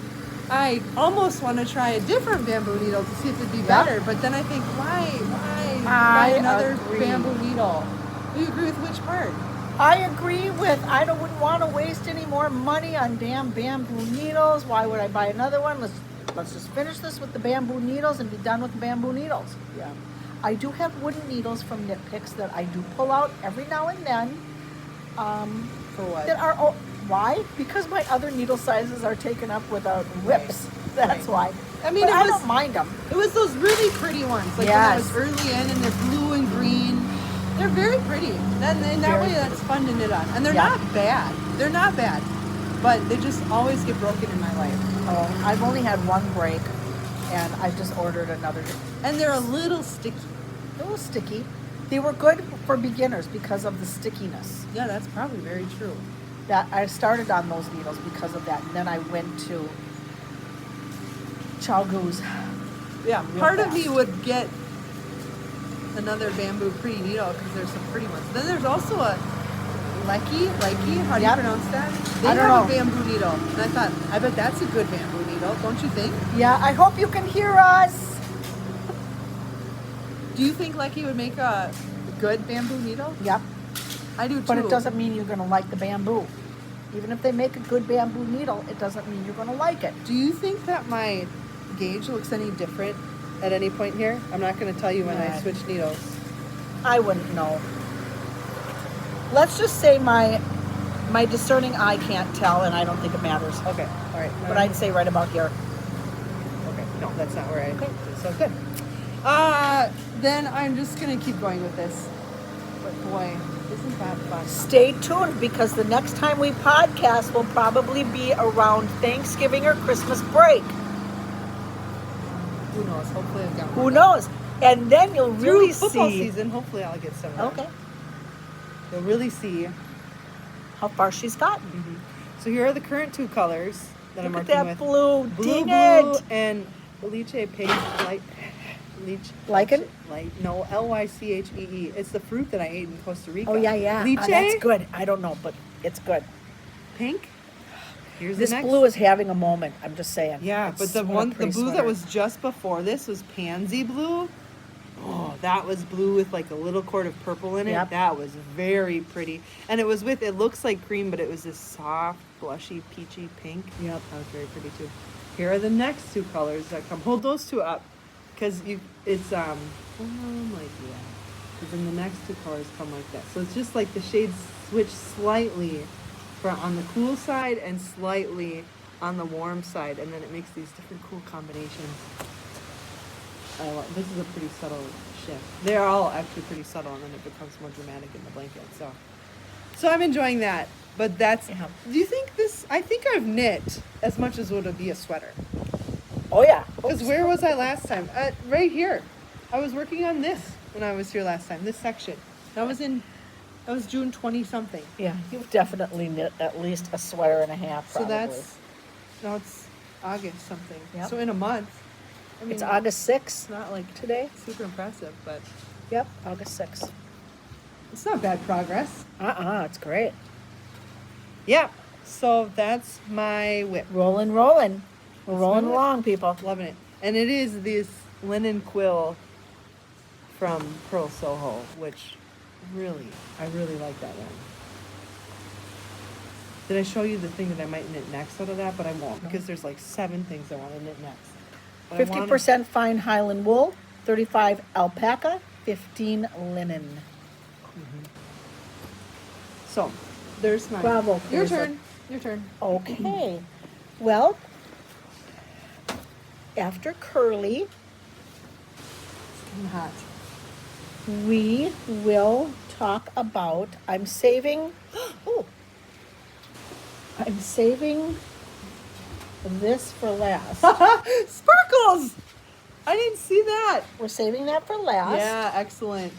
I almost want to try a different bamboo needle to see if it'd be better. But then I think, why buy another agree. bamboo needle? Do you agree with which part? I agree with, wouldn't want to waste any more money on damn bamboo needles. Why would I buy another one? Let's just finish this with the bamboo needles and be done with the bamboo needles. Yeah. I do have wooden needles from Knit Picks that I do pull out every now and then. For what? That are, why? Because my other needle sizes are taken up with whips. That's Right. why. I mean, But it I was- don't mind them. It was those really pretty ones, like when I was Yes. early in, and they're blue and green. They're very pretty. And in that Very way, that's fun to knit on. And they're Yeah. not bad. They're not bad. But they just always get broken in my life. Oh, I've only had one break, and I just ordered another. And they're a little sticky. A little sticky. They were good for beginners because of the stickiness. Yeah, that's probably very true. That I started on those needles because of that, and then I went to Chalgoose. Yeah, Real part of fast. me would get another bamboo pretty needle because there's some pretty ones. Then there's also a Lecky, how do you Yep. pronounce that? They I don't have know. a bamboo needle. And I thought, I bet that's a good bamboo needle, don't you think? Yeah, I hope you can hear us. Do you think Lecky would make a good bamboo needle? Yep, I do too. but it doesn't mean you're going to like the bamboo. Even if they make a good bamboo needle, it doesn't mean you're going to like it. Do you think that my gauge looks any different at any point here? I'm not going to tell you when I Nah. switch needles. I wouldn't know. Let's just say my discerning eye can't tell, and I don't think it matters. Okay, all right. But I'd say right about here. Okay, no, that's not where I. Okay. So good. Then I'm just gonna keep going with this. But boy, isn't that fun? Stay tuned because the next time we podcast will probably be around Thanksgiving or Christmas break. Who knows? Hopefully I've got Who more. knows? And then you'll Through really football see. season, hopefully I'll get some. Of that. Okay, You'll really see. how far she's gotten. So here are the current two colors that I'm Look at working that with. blue. Blue, Dang blue, it. and Lychee pink light. Lichen? Light. No, Lychee. It's the fruit that I ate in Costa Rica. Oh yeah. Lychee. That's good. I don't know, but it's good. Pink. Here's This the next. blue is having a moment. I'm just saying. Yeah, It's but the what a the pretty blue that sweater. was just before this was pansy blue. Oh, that was blue with like a little cord of purple in it. Yep. That was very pretty. And it was with, it looks like cream, but it was this soft, blushy, peachy pink. Yep. That was very pretty too. Here are the next two colors that come. Hold those two up, because it's like that. Because then the next two colors come like that. So it's just like the shades switch slightly from on the cool side and slightly on the warm side, and then it makes these different cool combinations. This is a pretty subtle shift. They're all actually pretty subtle, and then it becomes more dramatic in the blanket. So I'm enjoying that. But that's. Yeah. Do you think this? I think I've knit as much as would be a sweater. Oh yeah. Because where was I last time? Right here. I was working on this. when I was here last time. This section. That was June 20 something. Yeah, you've definitely knit at least a sweater and a half, So probably. now it's August something. Yep. So in a month. I mean, It's August 6th it's not like today. super impressive, but Yep, August 6th. it's not bad progress. It's great. Yeah. So that's my whip. Rolling. We're That's rolling my whip. along, people. Loving it. And it is this linen quill from Pearl Soho, which I really like that one. Did I show you the thing that I might knit next out of that? But I won't, because there's like 7 things I want to knit next. But I wanna- 50% fine Highland wool, 35 alpaca, 15 linen. So, there's my. Bravo, Your Clarissa. turn. Your turn. Okay. Well, after Curly, It's getting hot. we will talk about, I'm saving this for last. Sparkles! I didn't see that. We're saving that for last Yeah, excellent.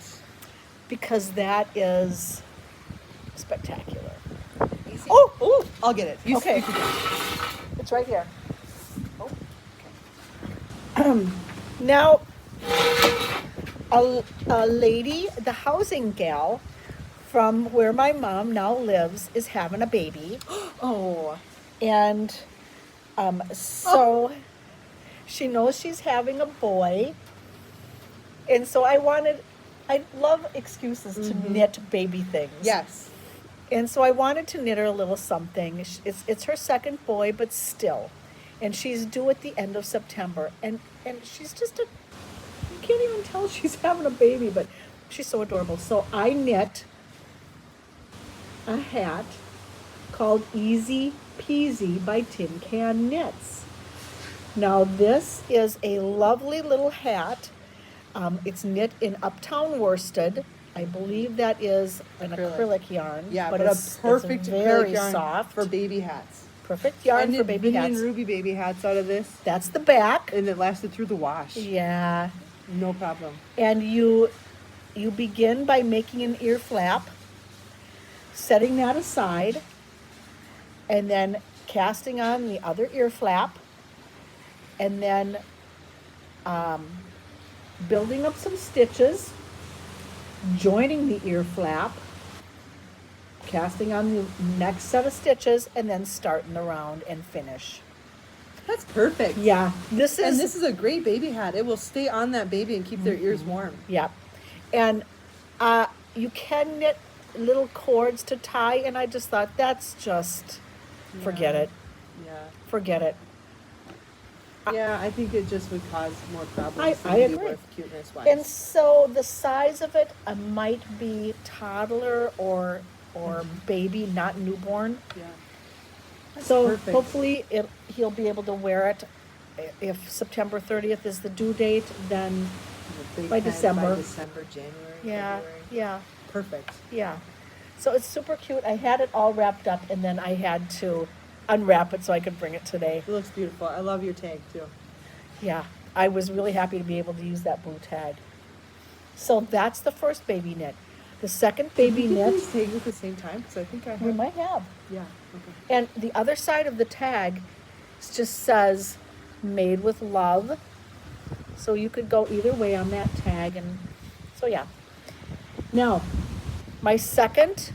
because that is spectacular. Easy. Oh, I'll get it. You Okay. you can get it. it's right here. Now, a lady, the housing gal from where my mom now lives, is having a baby. Oh, And so she knows she's having a boy. And so I love excuses to knit baby things. yes. And so I wanted to knit her a little something. It's her second boy, but still. And she's due at the end of September. And she's just you can't even tell she's having a baby, but she's so adorable. So I knit a hat called Easy Peasy by Tin Can Knits. Now this is a lovely little hat. It's knit in Uptown worsted. I believe that is an acrylic yarn. Yeah, but but it's a perfect very acrylic yarn soft. for baby hats. Perfect I yarn knit for baby Vinny and hats. Ruby baby hats out of this, That's the back. and it lasted through the wash. Yeah. No problem. And you begin by making an ear flap, setting that aside, and then casting on the other ear flap, and then building up some stitches, joining the ear flap, casting on the next set of stitches, and then starting the round and finish. That's perfect. Yeah, this And is this is a great baby hat. It will stay on that baby and keep their ears warm. yeah, and you can knit little cords to tie, and I just thought that's just forget Yeah. it, Yeah. forget it. Yeah, I think it just would cause more problems I than it'd be agree. worth cuteness wise. And so the size of it might be toddler or baby, not newborn. yeah. That's So perfect. hopefully he'll be able to wear it. If September 30th is the due date, then The big by time December. By December, January. yeah, February. yeah, Perfect. yeah. So it's super cute. I had it all wrapped up, and then I had to unwrap it so I could bring it today. It looks beautiful. I love your tag too. Yeah, I was really happy to be able to use that blue tag. So that's the first baby knit. The second baby Did we get knit, these tags at the same time? Because I think I have. we might have. Yeah. Okay. And the other side of the tag just says made with love. So you could go either way on that tag. And so, yeah. Now, my second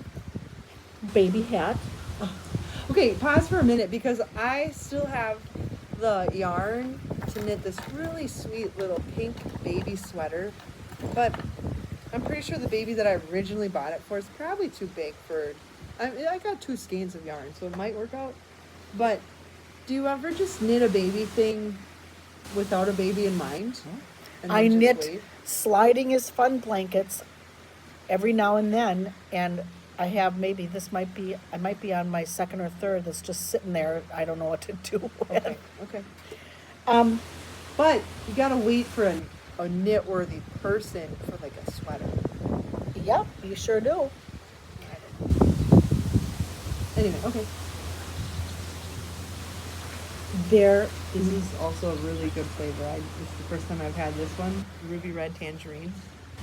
baby hat. Okay, pause for a minute because I still have the yarn to knit this really sweet little pink baby sweater, but I'm pretty sure the baby that I originally bought it for is probably too big for. I got 2 skeins of yarn, so it might work out. But do you ever just knit a baby thing without a baby in mind? And then I just knit wait? sliding is fun blankets every now and then, and I have I might be on my second or third that's just sitting there. I don't know what to do with. Okay, okay. Um, But you gotta wait for a knit-worthy person for like a sweater. yep, you sure do. Anyway, okay. There This is is also a really good flavor. This is the first time I've had this one. Ruby red tangerine.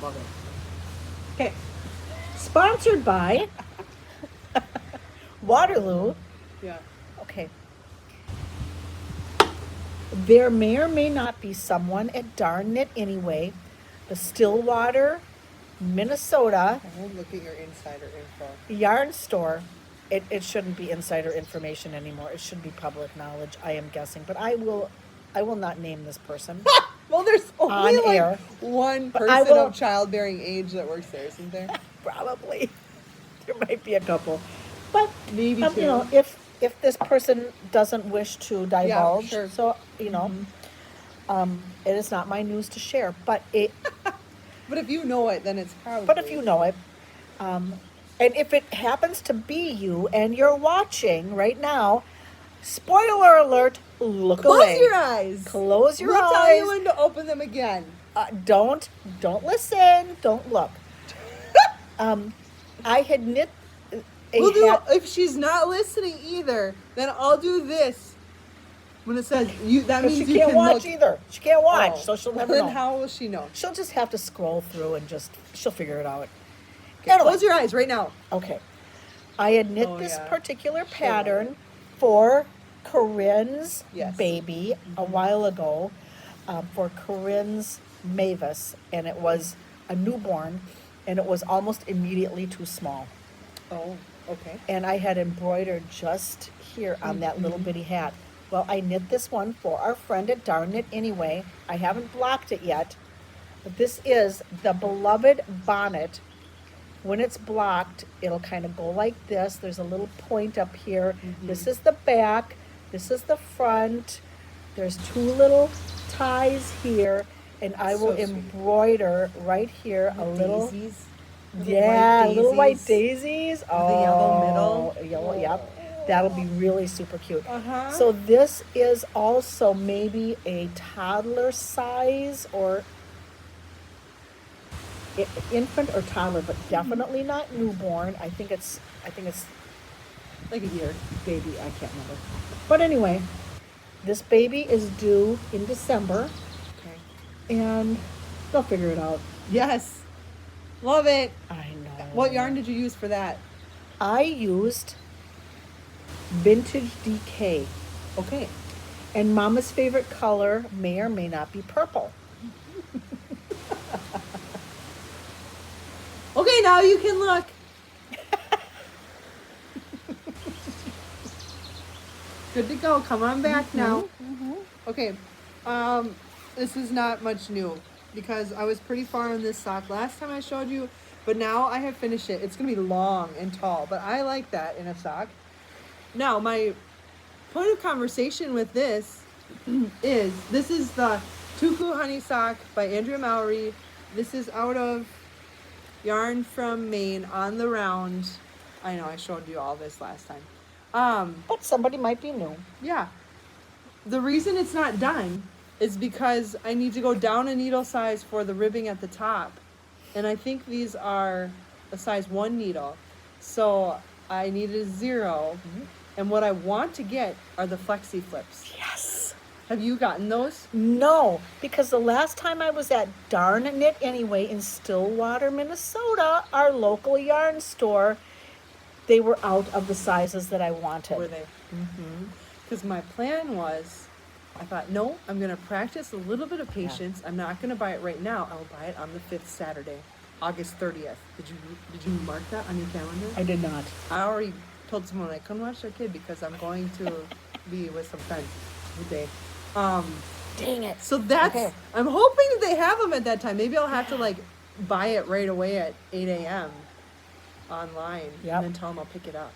Love it. Okay. Sponsored by Waterloo. Yeah. Okay. There may or may not be someone at Darn It Anyway, the Stillwater, Minnesota Oh, look at your insider info. yarn store. It shouldn't be insider information anymore. It should be public knowledge, I am guessing. But I will not name this person. Well, there's only On like air. one But I person will- of childbearing age that works there, isn't there? Probably. There might be a couple. But Maybe you know, two. if this person doesn't wish to divulge, sure. so you know, it is not my news to share. But But if you know it, then it's probably. but if you know it, and if it happens to be you and you're watching right now, spoiler alert, look close away. your eyes. Close your we'll tell you eyes. when to open them again. Don't listen. Don't look. I had knit a We'll do. hat. If she's not listening either, then I'll do this. When it says you, that But means she you can't can watch look. either. She can't watch, Oh. so she'll never Then know. how will she know? She'll just have to scroll through and she'll figure it out. Okay, Anyway. close your eyes right now. Okay. I had knit Oh, this yeah. particular pattern for Corinne's Yes. baby a while ago, for Corinne's Mavis, and it was a newborn, and it was almost immediately too small. Oh, okay. And I had embroidered just here on that little bitty hat. Well, I knit this one for our friend at Darn It Anyway. I haven't blocked it yet, but this is the beloved bonnet. When it's blocked, it'll kind of go like this. There's a little point up here. This is the back. This is the front. There's two little ties here, and I will So sweet. embroider right here a little. Daisies. Yeah, white little white daisies. daisies. Oh, The yellow middle. Yellow, yep. That'll be really super cute. Uh-huh. So this is also maybe a toddler size or infant or toddler, but definitely not newborn. I think it's Like a year. baby. I can't remember. But anyway, this baby is due in December, Okay. and they'll figure it out. Yes. Love it. I know. What yarn did you use for that? I used Vintage DK, Okay. and Mama's favorite color may or may not be purple. Okay, now you can look. Good to go. Come on back now. Okay. This is not much new because I was pretty far on this sock last time I showed you, but now I have finished it. It's gonna be long and tall, but I like that in a sock. Now my point of conversation with this this is the Tuku Honey Sock by Andrea Mowry. This is out of Yarn from Maine on the round. I know I showed you all this last time. But somebody might be new. Yeah. The reason it's not done is because I need to go down a needle size for the ribbing at the top. And I think these are a size 1 needle. So I needed a 0. And what I want to get are the flexi flips. Yes. Have you gotten those? No, because the last time I was at Darn It Anyway in Stillwater, Minnesota, our local yarn store, they were out of the sizes that I wanted. Were they? Because my plan was, I thought, no, I'm going to practice a little bit of patience. I'm not going to buy it right now. I'll buy it on the 5th Saturday, August 30th. Did you mark that on your calendar? I did not. I already told someone I couldn't watch their kid because I'm going to be with some friends today. Dang it. So that's, Okay. I'm hoping that they have them at that time. Maybe I'll have to like buy it right away at 8 a.m. online Yep. and then tell them I'll pick it up.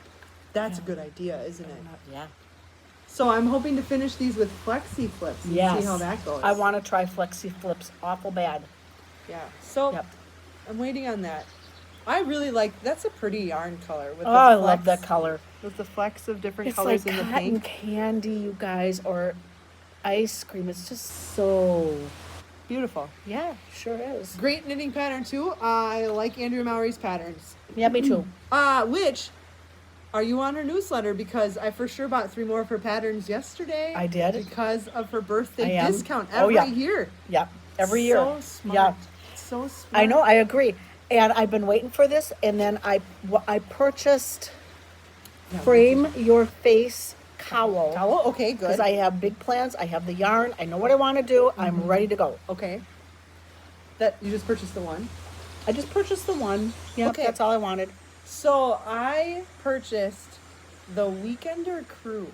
That's a good idea, isn't it? Yeah. So I'm hoping to finish these with flexi flips and Yes. see how that goes. I want to try flexi flips awful bad. Yeah. So Yep. I'm waiting on that. I really like, that's a pretty yarn color with Oh, the I love flecks- that color. With the flecks of different It's colors like in the cotton pink. candy, you guys, or ice cream. It's just so, Beautiful. yeah, sure is. Great knitting pattern too. I like Andrea Mowry's patterns. Yeah, me too. Which, are you on her newsletter? Because I for sure bought 3 more of her patterns yesterday. I did. Because of her birthday I am. discount Oh, every yeah. year. Yep, every year. So smart. Yeah. so smart. I know, I agree. And I've been waiting for this, and then I purchased Yeah, Frame Your Face cowl. Towel? Okay, good. Because I have big plans. I have the yarn. I know what I want to do. I'm ready to go. Okay. That you just purchased the one. I just purchased the one. Yeah, Okay. that's all I wanted. So I purchased the Weekender Crew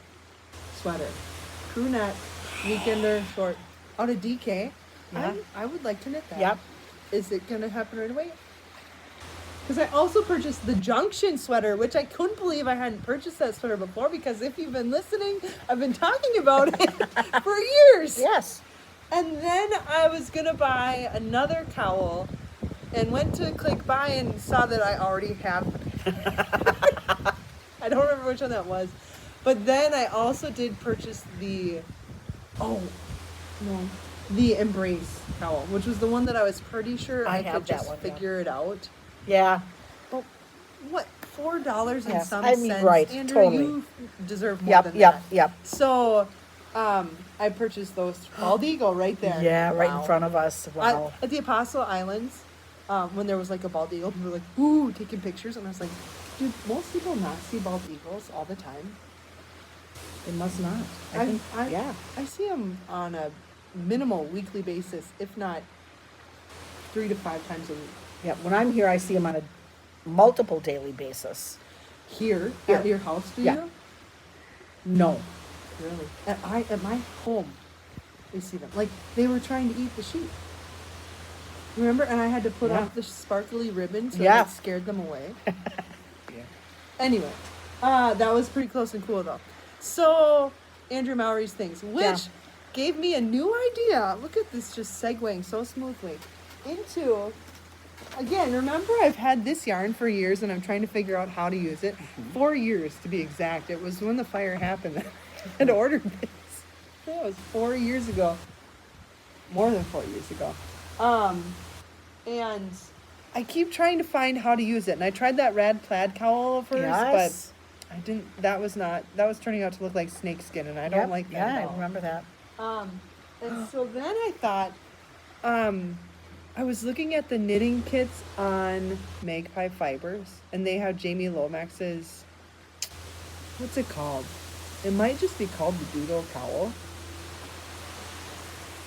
sweater, crew neck, Weekender short, out of DK. Yeah. I would like to knit that. Yep. Is it gonna happen right away? Because I also purchased the Junction sweater, which I couldn't believe I hadn't purchased that sweater before. Because if you've been listening, I've been talking about it for years. Yes. And then I was gonna buy another cowl and went to click buy and saw that I already have. I don't remember which one that was. But then I also did purchase the Embrace cowl, which was the one that I was pretty sure I I have could that just one, yeah. figure it out. Yeah. But what, $4 and Yes, some I mean, cents? right, Andrew, totally. you deserve more than Yep. that. Yep. So I purchased those Bald Eagle right there. Yeah, right Wow. in front of us. Wow. At the Apostle Islands, when there was like a bald eagle, people were like, ooh, taking pictures. And I was like, dude, most people not see bald eagles all the time. It must not. I think, yeah. I see them on a minimal weekly basis, if not 3 to 5 times a week. Yeah. When I'm here, I see them on a multiple daily basis. Here, Here. at your house, do Yeah. you? No. Really? At my home, we see them. Like, they were trying to eat the sheep. Remember? And I had to put Yeah. off the sparkly ribbon so Yeah. that scared them away. Anyway, that was pretty close and cool though. So, Andrew Mowry's things, which Yeah. gave me a new idea. Look at this just segueing so smoothly into, again, remember I've had this yarn for years and I'm trying to figure out how to use it. 4 years to be exact. It was when the fire happened that I had ordered this. That was 4 years ago. More than 4 years ago. And I keep trying to find how to use it. And I tried that rad plaid cowl first, Yes. but I didn't, that was turning out to look like snakeskin and I don't Yep. like that Yeah, at all. I remember that. And so then I thought, I was looking at the knitting kits on Magpie Fibers, and they have Jamie Lomax's, what's it called? It might just be called the Doodle Cowl.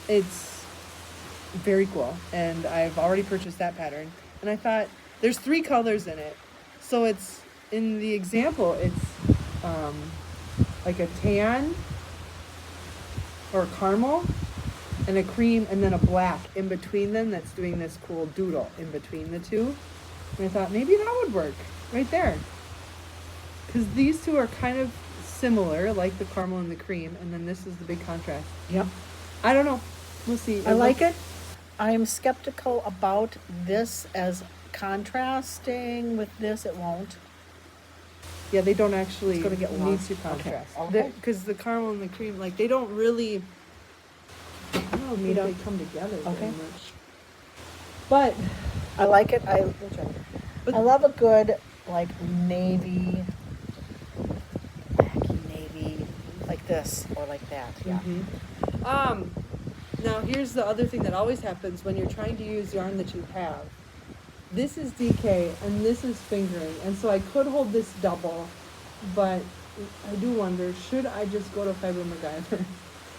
It's very cool, and I've already purchased that pattern. And I thought, there's 3 colors in it. So it's, in the example, it's like a tan or caramel and a cream and then a black in between them that's doing this cool doodle in between the two. And I thought maybe that would work right there. Because these two are kind of similar, like the caramel and the cream, and then this is the big contrast. Yep. I don't know. We'll see. I like it. I am skeptical about this as contrasting with this. It won't. Yeah, they don't actually It's gonna get need lost. to contrast. Okay. Because the caramel and the cream, like, they don't really, I don't Meet think up. they come together Okay. very much. But, I like it. we'll try. But I love a good like navy, khaki navy, like this or like that. Yeah. Now here's the other thing that always happens when you're trying to use yarn that you have. This is DK and this is fingering, and so I could hold this double, but I do wonder, should I just go to Fiber MacGyver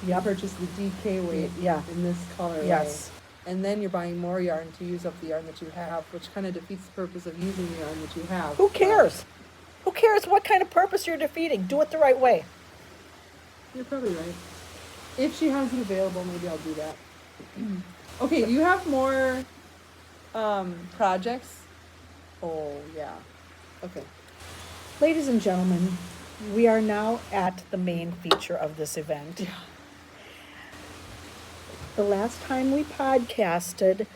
Yep. purchase the DK weight Yeah. in this colorway? Yes. And then you're buying more yarn to use up the yarn that you have, which kind of defeats the purpose of using the yarn that you have. Who cares? Who cares what kind of purpose you're defeating? Do it the right way. You're probably right. If she has it available, maybe I'll do that. Okay, you have more projects? Oh, yeah. Okay. Ladies and gentlemen, we are now at the main feature of this event. Yeah. The last time we podcasted,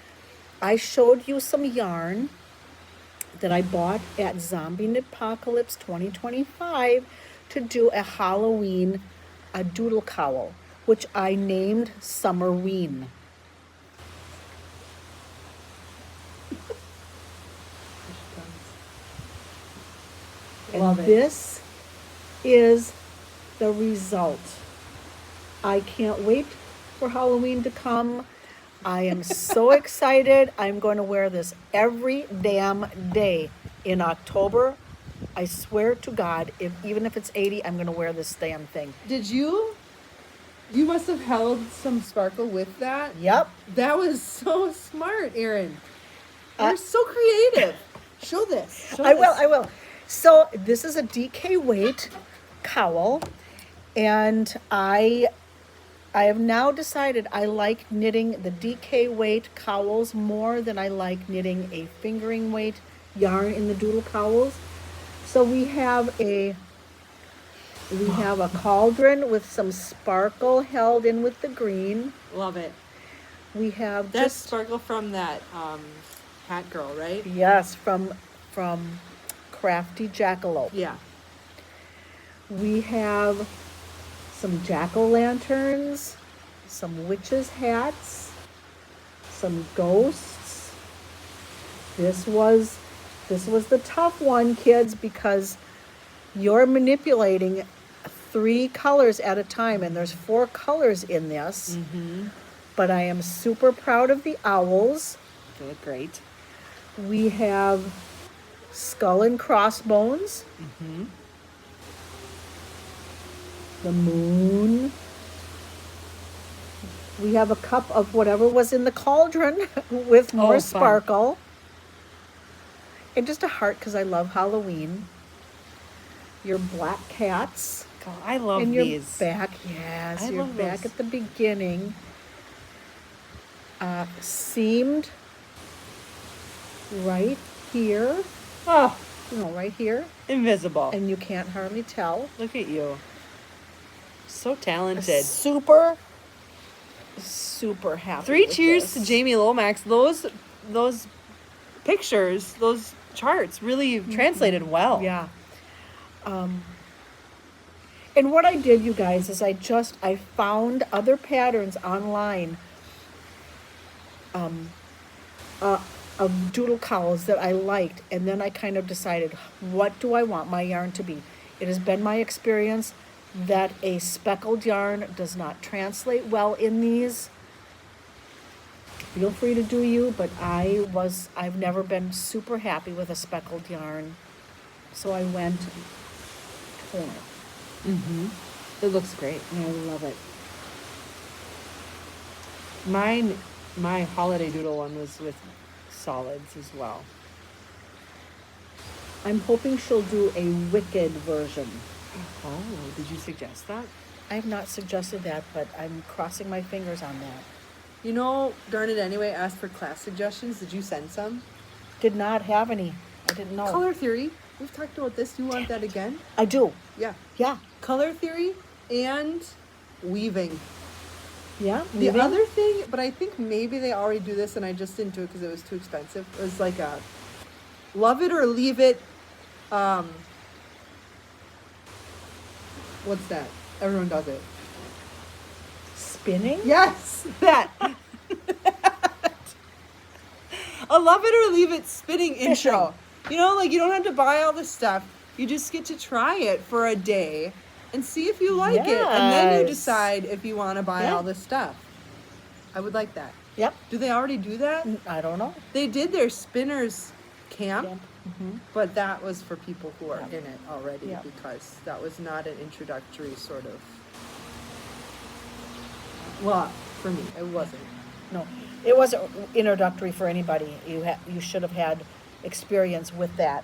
I showed you some yarn that I bought at Zombie Knitpocalypse 2025 to do a Halloween doodle cowl, which I named Summerween. Love And it. this is the result. I can't wait for Halloween to come. I am so excited. I'm going to wear this every damn day in October. I swear to God, even if it's 80, I'm going to wear this damn thing. Did you? You must have held some sparkle with that. Yep. That was so smart, Erin. Uh, You're so creative. Show this. Show I this. will. So this is a DK weight cowl, and I have now decided I like knitting the DK weight cowls more than I like knitting a fingering weight yarn in the doodle cowls. So we have a cauldron with some sparkle held in with the green. Love it. We have That's just sparkle from that hat girl, right? yes, from Crafty Jackalope. Yeah. We have some jack-o'-lanterns, some witches' hats, some ghosts. This was the tough one, kids, because you're manipulating 3 colors at a time, and there's 4 colors in this. Mm-hmm. But I am super proud of the owls. They look great. We have skull and crossbones. Mm-hmm. The moon. We have a cup of whatever was in the cauldron with more fun. sparkle. And just a heart because I love Halloween. Your black cats. God, I love And you're these. back, yes, I you're love back those. at the beginning. Seamed right here. Oh, Right here. invisible. And you can't hardly tell. Look at you. So talented. Super happy. 3 with cheers this. to Jamie Lomax. Those pictures, those charts really translated well. Yeah. And what I did, you guys, is I found other patterns online of doodle cowls that I liked, and then I kind of decided, what do I want my yarn to be? It has been my experience that a speckled yarn does not translate well in these. Feel free to do you, but I've never been super happy with a speckled yarn. So I went tonal. Mm-hmm. It looks great. And I love it. My holiday doodle one was with solids as well. I'm hoping she'll do a Wicked version. Oh, did you suggest that? I have not suggested that, but I'm crossing my fingers on that. You know, Darn It Anyway asked for class suggestions. Did you send some? Did not have any. I didn't know. Color theory. We've talked about this. Do you want that again? I do. Yeah. Yeah. Color theory and weaving. Yeah. The weaving. other thing, but I think maybe they already do this and I just didn't do it because it was too expensive. It was like a love it or leave it. What's that? Everyone does it. Spinning? Yes, that. A love it or leave it spinning intro. You know, like you don't have to buy all this stuff. You just get to try it for a day and see if you like it. And then you Yes. decide if you want to buy Yeah. all this stuff. I would like that. Yep. Do they already do that? I don't know. They did their spinners camp, Mm-hmm. but that was for people who are Yeah. in it already Yeah. because that was not an introductory sort of. Well, for me, it wasn't. No, it wasn't introductory for anybody. You should have had experience with that.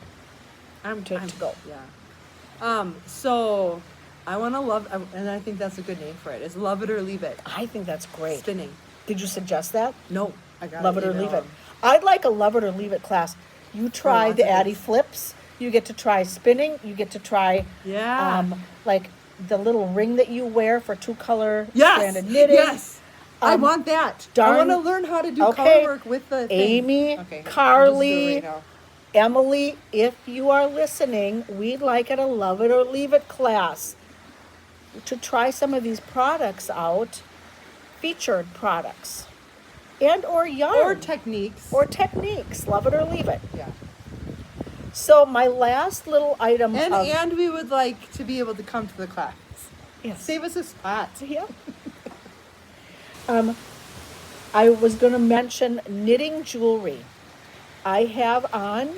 I'm to go. Yeah. So I want to love, and I think that's a good name for it. Is love it or leave it. I think that's great. Spinning. Did you suggest that? No, I got Love it or leave it. I'd like a love it or leave it class. You try lots the of Addie things. flips. You get to try spinning. You get to try Yeah. like the little ring that you wear for 2-color Yes. stranded knitting. Yes. I Um, want that. I darn- want to learn how to do Okay. color work with the thing. Amy, Okay, I'll just do it Carly, right now. Emily, if you are listening, we'd like at a love it or leave it class to try some of these products out, featured products, and or yarn Or techniques. or techniques. Love it or leave it. Yeah. So my last little item And of and we would like to be able to come to the class. yes. Save us a spot. Yeah. I was going to mention knitting jewelry. I have on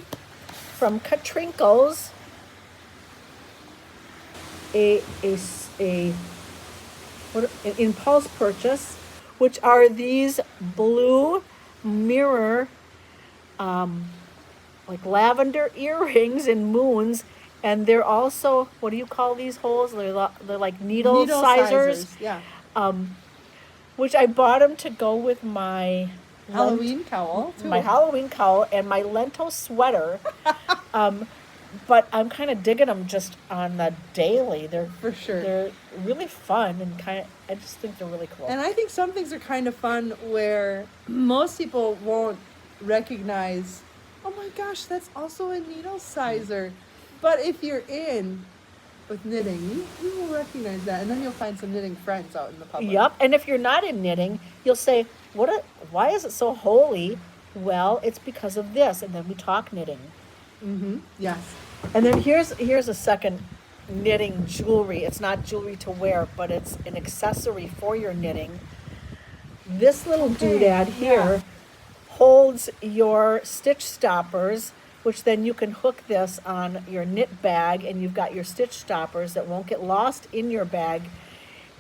from Katrinkles a what an impulse purchase, which are these blue mirror like lavender earrings and moons, and they're also, what do you call these holes? They're like needle sizers, Yeah. which I bought them to go with my Halloween cowl, too. my Halloween cowl and my lentil sweater. But I'm kind of digging them just on the daily. They're For sure. They're really fun and I just think they're really cool. And I think some things are kind of fun where most people won't recognize, oh my gosh, that's also a needle sizer. But if you're in with knitting, you will recognize that. And then you'll find some knitting friends out in the public. Yep. And if you're not in knitting, you'll say, why is it so holy? Well, it's because of this. And then we talk knitting. Mm-hmm. Yes. And then here's a second knitting jewelry. It's not jewelry to wear, but it's an accessory for your knitting. This little doodad here holds your stitch stoppers, which then you can hook this on your knit bag, and you've got your stitch stoppers that won't get lost in your bag.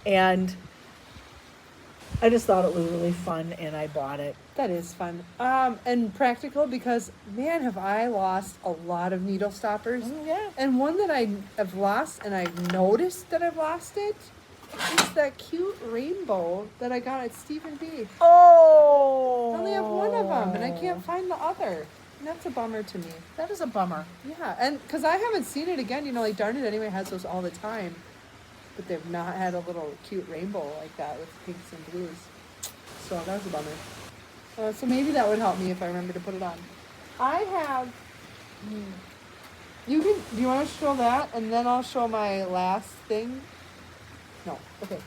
And I just thought it was really fun, and I bought it. That is fun. And practical because, man, have I lost a lot of needle stoppers. Yeah. And one that I have lost, and I've noticed that I've lost it, is that cute rainbow that I got at Stephen B. Oh! I only have one of them, and I can't find the other. And that's a bummer to me. That is a bummer. Yeah, and because I haven't seen it again, like Darn It Anyway has those all the time. But they've not had a little cute rainbow like that with pinks and blues. So that was a bummer. So maybe that would help me if I remember to put it on. I have. Do you want to show that, and then I'll show my last thing? No. Okay.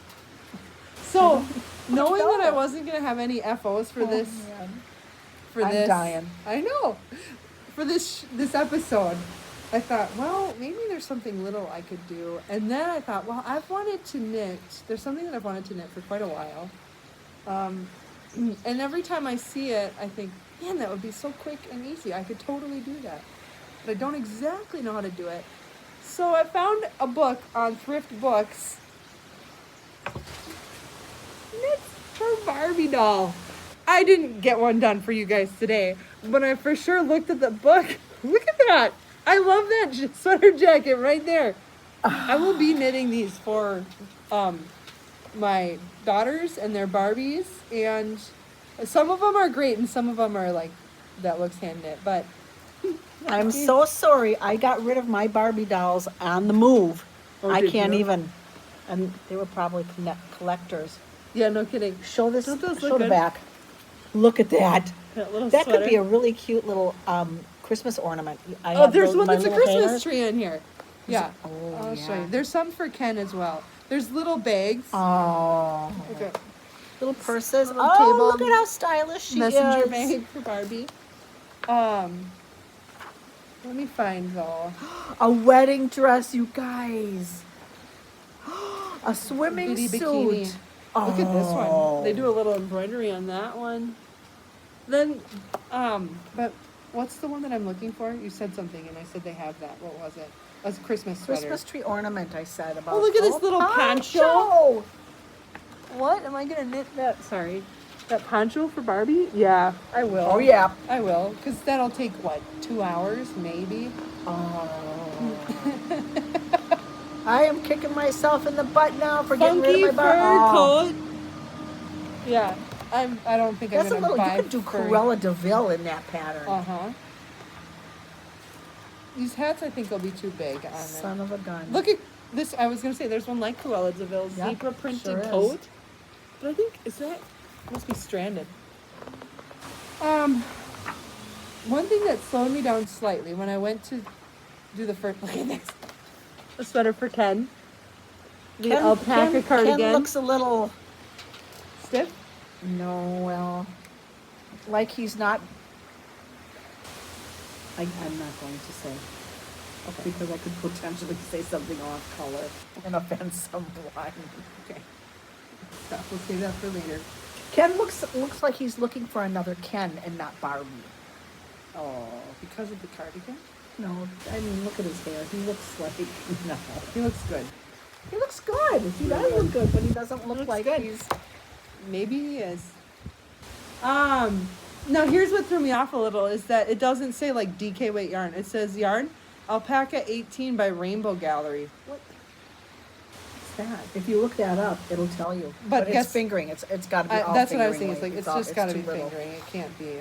So, knowing that I wasn't gonna have any FOs for this, I'm dying. I know. For this episode, I thought, well, maybe there's something little I could do, and then I thought, well, I've wanted to knit. There's something that I've wanted to knit for quite a while. And every time I see it, I think, man, that would be so quick and easy. I could totally do that. But I don't exactly know how to do it. So I found a book on Thrift Books. Knits for Barbie doll. I didn't get one done for you guys today, but I for sure looked at the book. Look at that. I love that sweater jacket right there. I will be knitting these for my daughters and their Barbies, and some of them are great and some of them are like, that looks hand knit, but I'm so sorry. I got rid of my Barbie dolls on the move. Oh, I did can't you? even. And they were probably collectors. yeah, no kidding. Show this. Don't those Show look the good? back. Look at that. That little That sweater. could be a really cute little Christmas ornament. I Oh, have there's those- one my that's a little Christmas hangers. tree in here. Yeah. Oh, I'll show yeah. you. There's some for Ken as well. There's little bags. Oh. Okay. Little purses. Little Oh, cable look at how stylish she Messenger is. bag for Barbie. Let me find though. A wedding dress, you guys. A swimming Bitty suit. bikini. Look at this Oh. one. They do a little embroidery on that one. Then, but what's the one that I'm looking for? You said something and I said they have that. What was it? A Christmas sweater. Christmas tree ornament, I said about. Oh, look at this Oh, little poncho. What? Am I going to knit that? Sorry. That poncho for Barbie? Yeah, I will. Oh, yeah. I will. Because that'll take, what, 2 hours, maybe? Oh. I am kicking myself in the butt now for getting Funky rid of my fur butt. Oh. coat. Yeah, I don't think That's a I'm going to little. buy You could do fur. Cruella Deville in that pattern. Uh-huh. These hats, I think, will be too big on Son of a gun. Look at this. I was going to say, there's one like Cruella Deville's Yep, zebra printed sure is. coat. But I think, must be stranded. One thing that slowed me down slightly when I went to do the first, look at this. A sweater for Ken. The alpaca cardigan. Ken looks a little. Stiff. No, well, like he's not. I'm not going to say. Okay. Because I could potentially say something off color and offend someone. Okay. We'll save that for later. Ken looks like he's looking for another Ken and not Barbie. Oh, because of the cardigan? No, I mean, look at his hair. He looks like, no. He looks good. He looks good. He does look good, but he doesn't look Looks like good. he's. Maybe he is. Now here's what threw me off a little is that it doesn't say like DK weight yarn. It says yarn Alpaca 18 by Rainbow Gallery. What? What's that? If you look that up, it'll tell you. But But guess- it's fingering. It's got to be all That's what I was fingering thinking. It's weight. like it's just got to too be little. fingering. It can't be.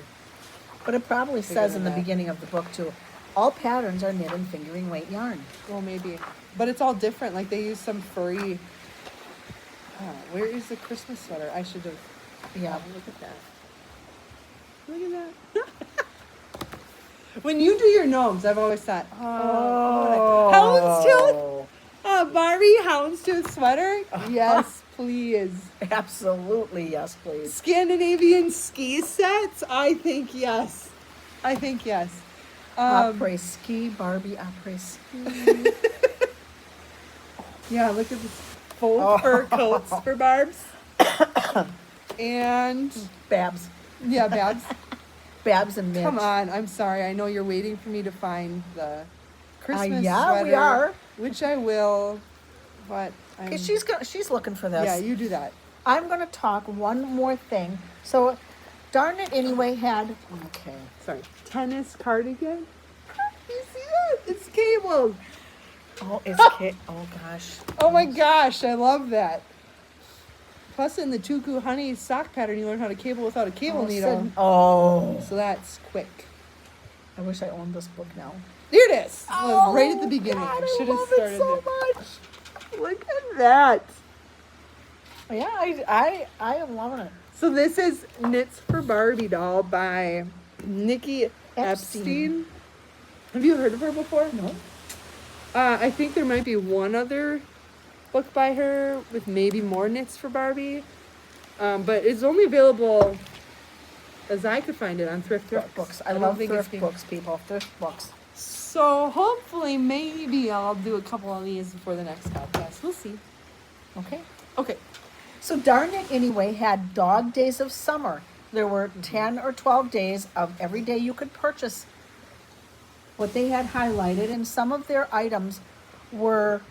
But it probably Bigger says than in the that. beginning of the book too. All patterns are knit in fingering weight yarn. Well, maybe. But it's all different. Like they use some furry. Where is the Christmas sweater? I should have. Yeah. Look at that. Look at that. When you do your gnomes, I've always thought, houndstooth. Barbie houndstooth sweater. Yes, please. Absolutely, yes, please. Scandinavian ski sets. I think yes. I think yes. Après ski, Barbie après ski. Yeah, look at this faux fur coats for Barbs. And Babs. yeah, Babs. Babs and Mitch. Come on, I'm sorry. I know you're waiting for me to find the Christmas yeah, sweater. we are. Which I will, but I'm, Okay, she's looking for this. yeah, you do that. I'm going to talk one more thing. So, Darn It Anyway had, okay. Sorry, tennis cardigan. You see that? It's cabled. Oh, oh gosh. Oh my gosh, I love that. Plus, in the Tuku Honey sock pattern, you learn how to cable without a cable needle. Oh. So that's quick. I wish I owned this book now. Here it is. It was right at the beginning. God, I should I have love started it so there. much. Look at that. Yeah, I am loving it. So this is Knits for Barbie doll by Nikki Epstein. Have you heard of her before? No. I think there might be one other book by her with maybe more knits for Barbie. But it's only available, as I could find it, on Thrift Books. I don't love think it's thrift being- books, people. Thrift books. So hopefully, maybe I'll do a couple of these before the next podcast. We'll see. Okay. Okay. So Darn It Anyway had Dog Days of Summer. There were 10 or 12 days of every day you could purchase what they had highlighted, and some of their items were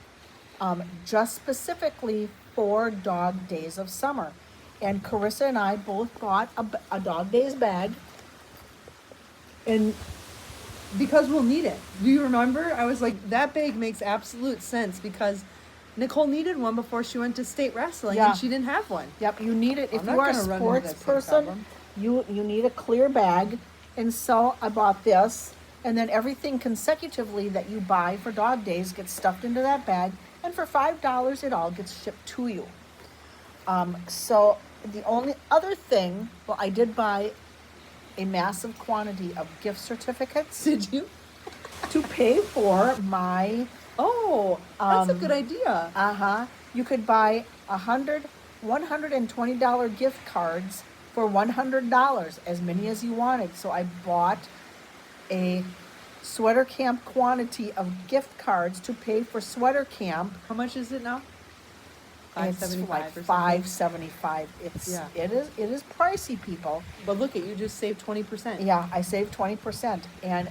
just specifically for Dog Days of Summer. And Carissa and I both bought a Dog Days bag. And because we'll need it. Do you remember? I was like, that bag makes absolute sense because Nicole needed one before she went to state wrestling Yeah. and she didn't have one. Yep, you need it. If I'm not you are a gonna run into sports that same person, problem. you need a clear bag. And so I bought this, and then everything consecutively that you buy for Dog Days gets stuffed into that bag, and for $5 it all gets shipped to you. So the only other thing, well, I did buy a massive quantity of gift certificates Did you? to pay for my Oh, that's a good idea. You could buy $120 gift cards for $100, as many as you wanted. So I bought a sweater camp quantity of gift cards to pay for sweater camp. How much is it now? It's $5.75 like or something. $5.75. Yeah. It is pricey, people. But look at you, just saved 20%. Yeah, I saved 20%, and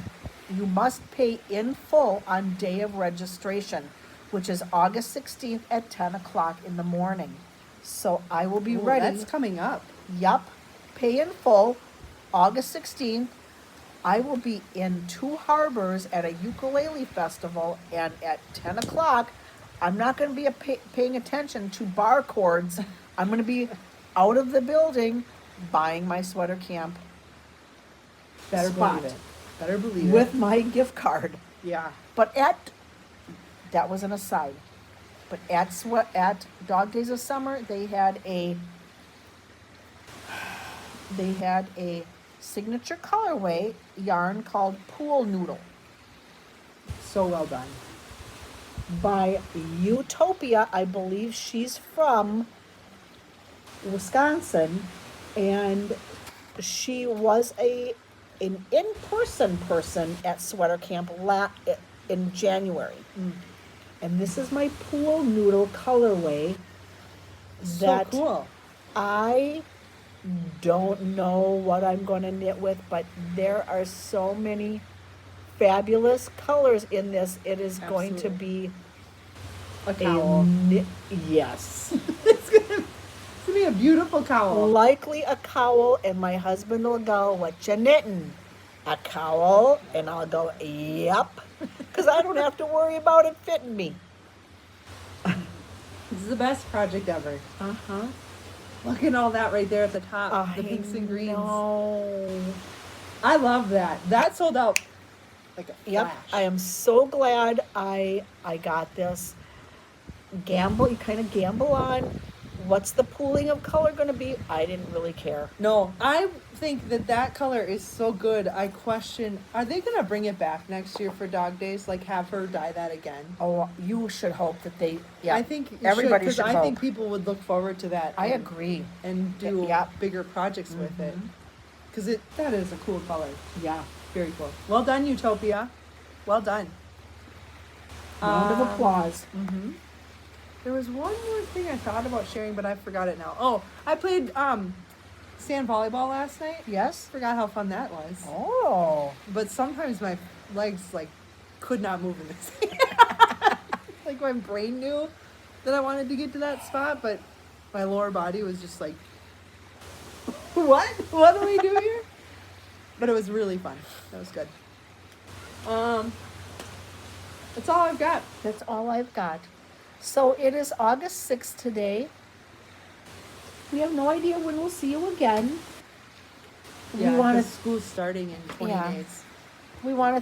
you must pay in full on day of registration, which is August 16th at 10 o'clock in the morning. So I will be Ooh, ready. That's coming up. Yup, pay in full, August 16th. I will be in Two Harbors at a ukulele festival, and at 10 o'clock, I'm not going to be paying attention to bar chords. I'm going to be out of the building buying my sweater camp Better spot believe it. Better believe with it. my gift card. Yeah. But that was an aside. But at Dog Days of Summer, they had a signature colorway yarn called Pool Noodle So well done. by Utopia. I believe she's from Wisconsin, and she was an in-person person at Sweater Camp in January. And this is my Pool Noodle colorway So that cool. I don't know what I'm going to knit with, but there are so many fabulous colors in this. It is going to Absolutely. be A a cowl. knit. Yes. It's gonna be a beautiful cowl. Likely a cowl, and my husband will go, "What you knitting?" "A cowl," and I'll go, "Yep," because I don't have to worry about it fitting me. This is the best project ever. Uh-huh. Look at all that right there at the top. The I pinks and greens. know. I love that. That sold out like a Yep, flash. I am so glad I got this. Gamble, you kind of gamble on what's the pooling of color going to be. I didn't really care. No, I think that color is so good. I question, are they going to bring it back next year for Dog Days? Like have her dye that again? Oh, you should hope that they. Yeah, I think you everybody because should I hope. think people would look forward to that. I and- agree. And do Yeah. bigger projects with it. Because that is a cool color. Yeah. Very cool. Well done, Utopia. Well done. Round of Um, applause. There was one more thing I thought about sharing, but I forgot it now. Oh, I played sand volleyball last night. Yes. Forgot how fun that was. Oh. But sometimes my legs like could not move in this. Like my brain knew that I wanted to get to that spot, but my lower body was just like, what? What do we do here? But it was really fun. That was good. That's all I've got. That's all I've got. So it is August 6th today. We have no idea when we'll see you again. Yeah, we want 'cause to school's starting in 20 Yeah. days.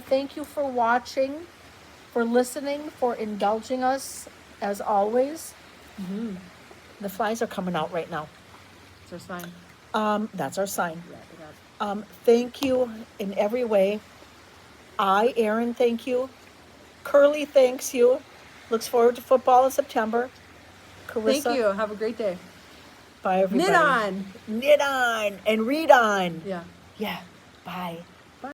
thank you for watching, for listening, for indulging us as always. The flies are coming out right now. It's our sign. That's our sign. Wrap it up. Thank you in every way. Erin, thank you. Curly thanks you. Looks forward to football in September. Carissa, Thank you. Have a great day. bye everybody. Knit on. Knit on and read on. Yeah. Yeah. Bye.